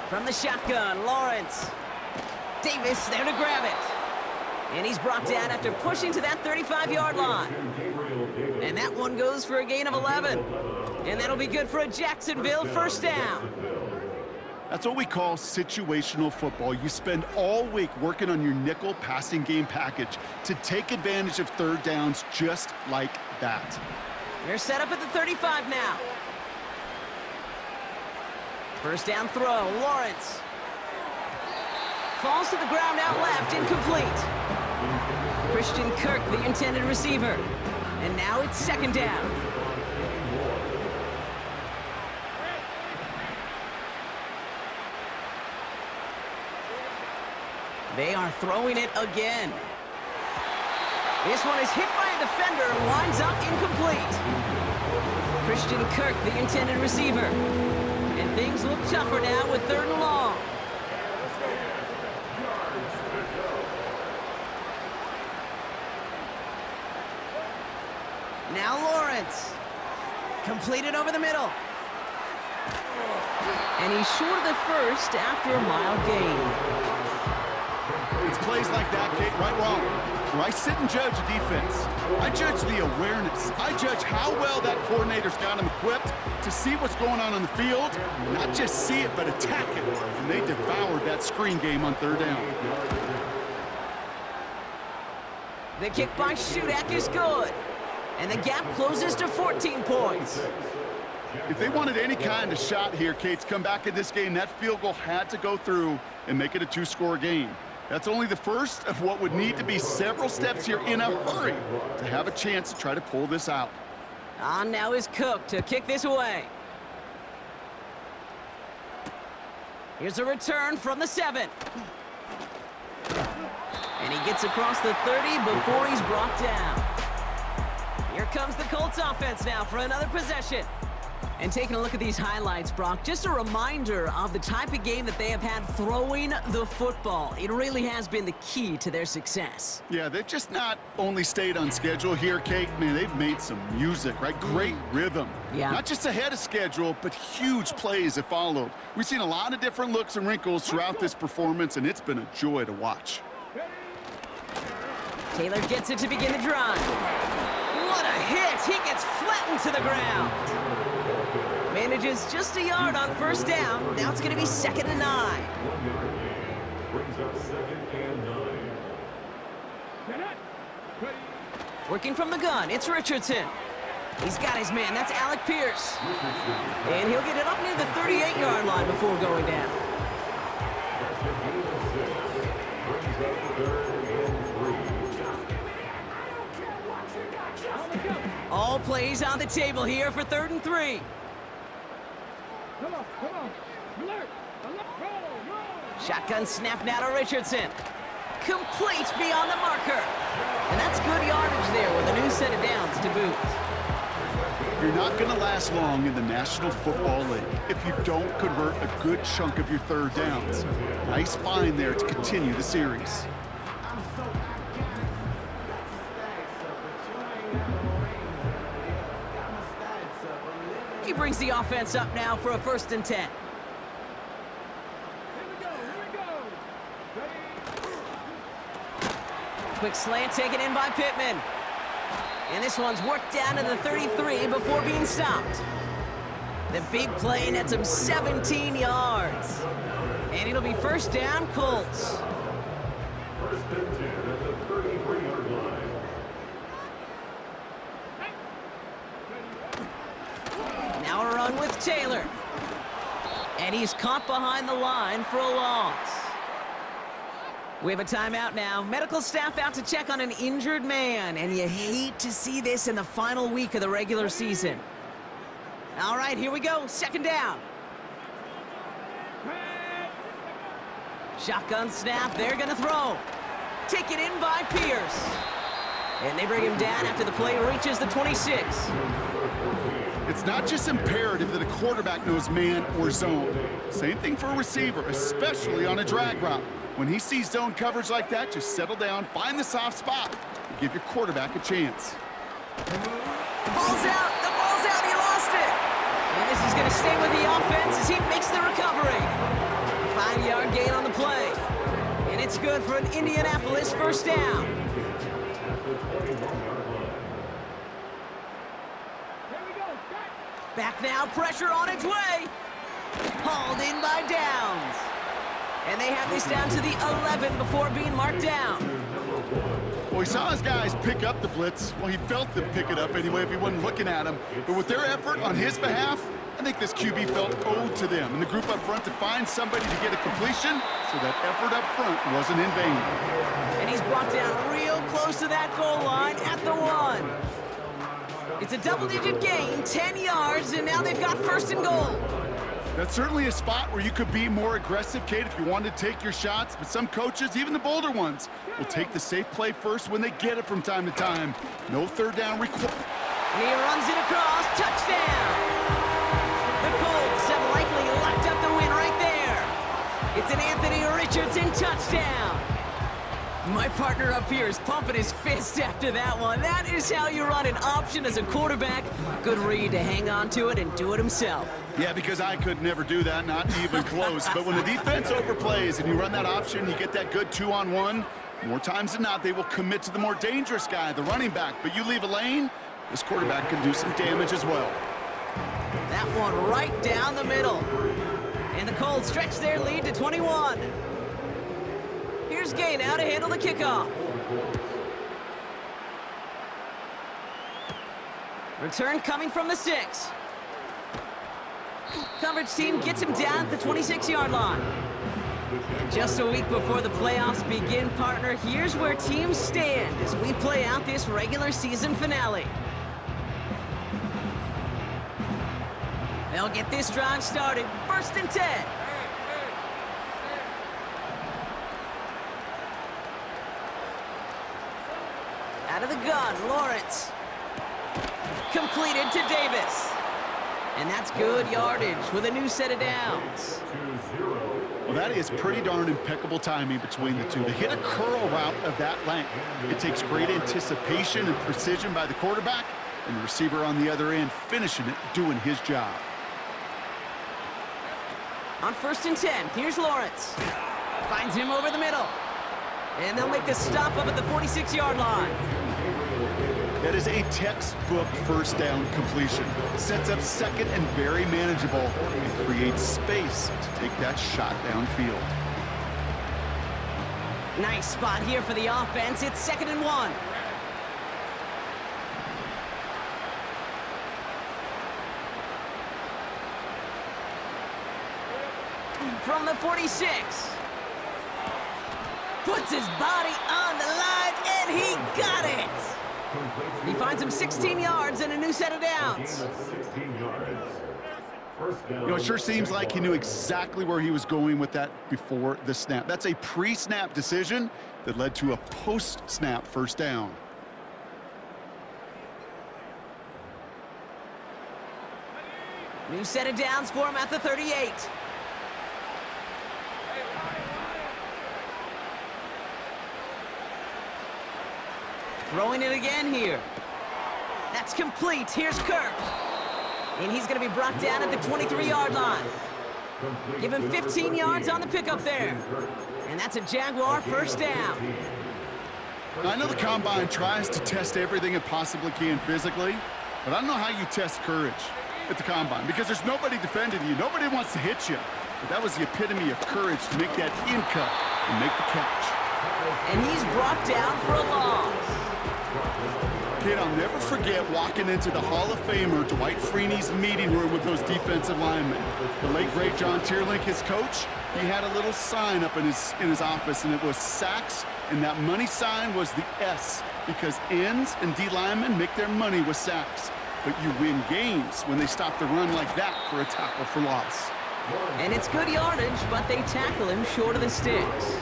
From the shotgun, Lawrence. Davis there to grab it. And he's brought down after pushing to that 35-yard line. And that one goes for a gain of 11. And that'll be good for a Jacksonville first down. That's what we call situational football. You spend all week working on your nickel passing game package to take advantage of 3rd downs just like that. They're set up at the 35 now. First down throw, Lawrence. Falls to the ground out left, incomplete. Christian Kirk, the intended receiver. And now it's 2nd down. They are throwing it again. This one is hit by a defender and winds up incomplete. Christian Kirk, the intended receiver. And things look tougher now with 3rd and long. Now Lawrence. Completed over the middle. And he's short of the first after a mild gain. It's plays like that, Kate, right wrong. Where I sit and judge a defense. I judge the awareness. I judge how well that coordinator's got him equipped to see what's going on the field. Not just see it, but attack it. And they devoured that screen game on 3rd down. The kick by Shudak is good. And the gap closes to 14 points. If they wanted any kind of shot here, Kate, to come back in this game, that field goal had to go through and make it a 2-score game. That's only the first of what would need to be several steps here in a hurry to have a chance to try to pull this out. On now is Cook to kick this away. Here's a return from the 7. And he gets across the 30 before he's brought down. Here comes the Colts offense now for another possession. And taking a look at these highlights, Brock, just a reminder of the type of game that they have had throwing the football. It really has been the key to their success. Yeah, they've just not only stayed on schedule here, Kate. Man, they've made some music, right? Great rhythm. Yeah. Not just ahead of schedule, but huge plays have followed. We've seen a lot of different looks and wrinkles throughout this performance, and it's been a joy to watch. Taylor gets it to begin the drive. What a hit! He gets flattened to the ground. Manages just a yard on 1st down. Now it's going to be 2nd and 9. Brings up 2nd and 9. Working from the gun, it's Richardson. He's got his man. That's Alec Pierce. And he'll get it up near the 38-yard line before going down. Brings up 3rd and 3. All plays on the table here for 3rd and 3. Come on. Alert. Roll. Shotgun snap now to Richardson. Complete beyond the marker. And that's good yardage there with a new set of downs to boot. You're not going to last long in the National Football League if you don't convert a good chunk of your 3rd downs. Nice find there to continue the series. He brings the offense up now for a 1st and 10. Here we go. Quick slant taken in by Pittman. And this one's worked down to the 33 before being stopped. The big play nets him 17 yards. And it'll be 1st down, Colts. 1st and 10 at the 33-yard line. Now a run with Taylor. And he's caught behind the line for a loss. We have a timeout now. Medical staff out to check on an injured man. And you hate to see this in the final week of the regular season. All right, here we go. 2nd down. Shotgun snap. They're going to throw. Taken in by Pierce. And they bring him down after the play reaches the 26. It's not just imperative that a quarterback knows man or zone. Same thing for a receiver, especially on a drag route. When he sees zone coverage like that, just settle down, find the soft spot, and give your quarterback a chance. Ball's out. The ball's out. He lost it. And this is going to stay with the offense as he makes the recovery. A 5-yard gain on the play. And it's good for an Indianapolis 1st down. Back now, pressure on its way. Hauled in by Downs. And they have this down to the 11 before being marked down. Well, he saw his guys pick up the blitz. Well, he felt them pick it up anyway if he wasn't looking at him. But with their effort on his behalf, I think this QB felt owed to them and the group up front to find somebody to get a completion, so that effort up front wasn't in vain. And he's brought down real close to that goal line at the 1. It's a double-digit gain, 10 yards, and now they've got 1st and goal. That's certainly a spot where you could be more aggressive, Kate, if you want to take your shots. But some coaches, even the bolder ones, will take the safe play first when they get it from time to time. No third down required. And he runs it across. Touchdown! The Colts have likely locked up the win right there. It's an Anthony Richardson touchdown. My partner up here is pumping his fist after that one. That is how you run an option as a quarterback. Good read to hang on to it and do it himself. Yeah, because I could never do that, not even close. But when the defense overplays and you run that option, you get that good 2-on-1, more times than not, they will commit to the more dangerous guy, the running back. But you leave a lane, this quarterback can do some damage as well. That one right down the middle. And the Colts stretch their lead to 21. Here's Gay now to handle the kickoff. Return coming from the 6. Coverage team gets him down at the 26-yard line. And just a week before the playoffs begin, partner, here's where teams stand as we play out this regular season finale. They'll get this drive started. 1st and 10. Out of the gun, Lawrence. Completed to Davis. And that's good yardage with a new set of downs. Well, that is pretty darn impeccable timing between the two. They hit a curl route of that length. It takes great anticipation and precision by the quarterback, and the receiver on the other end finishing it, doing his job. On 1st and 10, here's Lawrence. Finds him over the middle. And they'll make the stop up at the 46-yard line. That is a textbook first down completion. Sets up second and very manageable and creates space to take that shot downfield. Nice spot here for the offense. It's 2nd and 1. From the 46. Puts his body on the line, and he got it. He finds him 16 yards and a new set of downs. You know, it sure seems like he knew exactly where he was going with that before the snap. That's a pre-snap decision that led to a post-snap first down. New set of downs for him at the 38. Throwing it again here. That's complete. Here's Kirk. And he's going to be brought down at the 23-yard line. Give him 15 yards on the pickup there. And that's a Jaguar first down. I know the Combine tries to test everything it possibly can physically, but I don't know how you test courage at the Combine because there's nobody defending you. Nobody wants to hit you. But that was the epitome of courage to make that in cut and make the catch. And he's brought down for a loss. Kid, I'll never forget walking into the Hall of Famer Dwight Freeney's meeting room with those defensive linemen. The late, great John Tierlink, his coach, he had a little sign up in his office, and it was sacks, and that money sign was the S, because ends and D linemen make their money with sacks. But you win games when they stop the run like that for a tackle for loss. And it's good yardage, but they tackle him short of the sticks.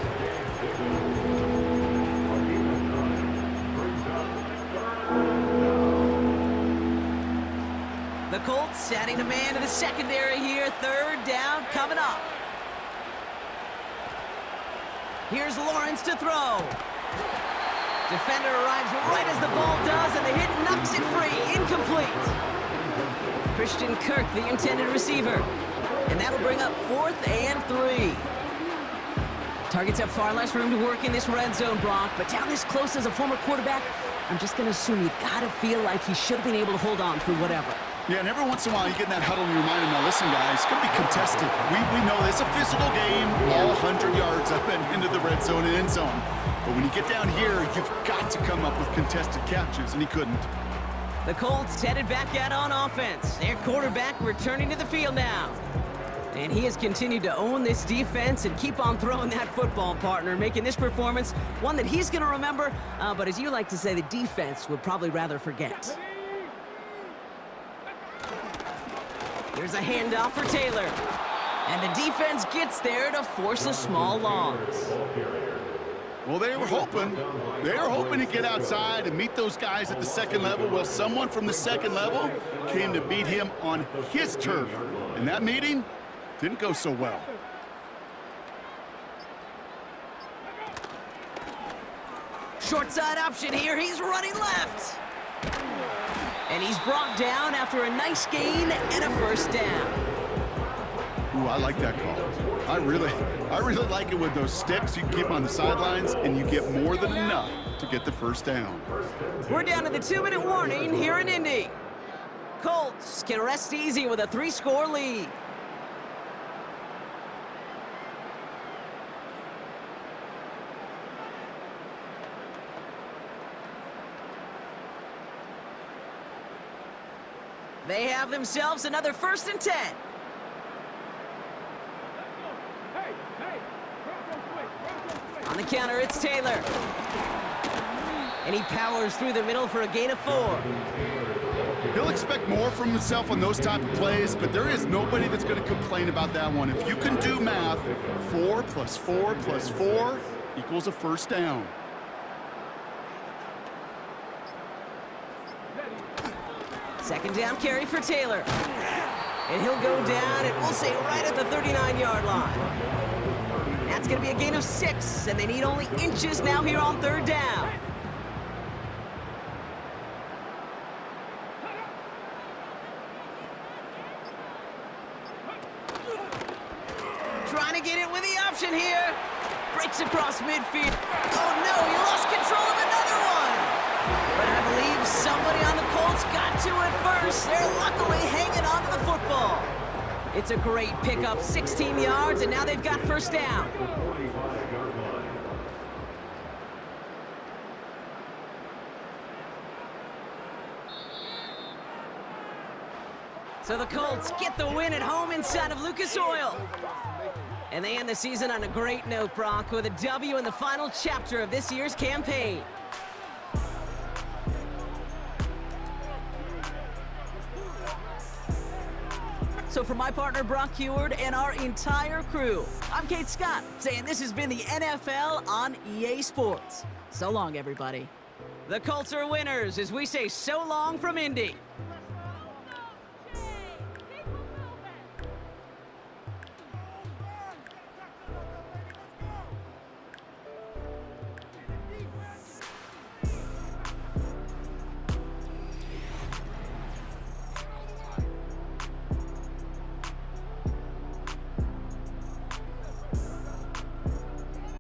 The Colts adding a man to the secondary here. 3rd down coming up. Here's Lawrence to throw. Defender arrives right as the ball does, and the hit knocks it free. Incomplete. Christian Kirk, the intended receiver. And that'll bring up 4th and 3. Targets have far less room to work in this red zone, Brock, but down this close as a former quarterback, I'm just going to assume you got to feel like he should have been able to hold on through whatever. Yeah, and every once in a while you get in that huddle and you remind him, now listen guys, it's going to be contested. We know it's a physical game, all 100 yards up and into the red zone and end zone. But when you get down here, you've got to come up with contested catches, and he couldn't. The Colts headed back out on offense. Their quarterback returning to the field now. And he has continued to own this defense and keep on throwing that football, partner, making this performance one that he's going to remember, but as you like to say, the defense would probably rather forget. Here's a handoff for Taylor. And the defense gets there to force a small loss. Well, they were hoping to get outside and meet those guys at the second level. Well, someone from the second level came to beat him on his turf. And that meeting didn't go so well. Short side option here. He's running left. And he's brought down after a nice gain and a first down. Ooh, I like that call. I really like it with those sticks. You can keep them on the sidelines, and you get more than enough to get the first down. We're down to the 2-minute warning here in Indy. Colts can rest easy with a 3-score lead. They have themselves another 1st and 10. On the counter, it's Taylor. And he powers through the middle for a gain of 4. He'll expect more from himself on those type of plays, but there is nobody that's going to complain about that one. If you can do math, 4 + 4 + 4 equals a first down. Second down carry for Taylor. And he'll go down, and we'll say right at the 39-yard line. That's going to be a gain of 6, and they need only inches now here on 3rd down. Trying to get it with the option here. Breaks across midfield. Oh, no, he lost control of another one. But I believe somebody on the Colts got to it first. They're luckily hanging on to the football. It's a great pickup, 16 yards, and now they've got first down. So the Colts get the win at home inside of Lucas Oil. And they end the season on a great note, Brock, with a W in the final chapter of this year's campaign. So for my partner, Brock Heward, and our entire crew, I'm Kate Scott, saying this has been the NFL on EA Sports. So long, everybody. The Colts are winners as we say so long from Indy.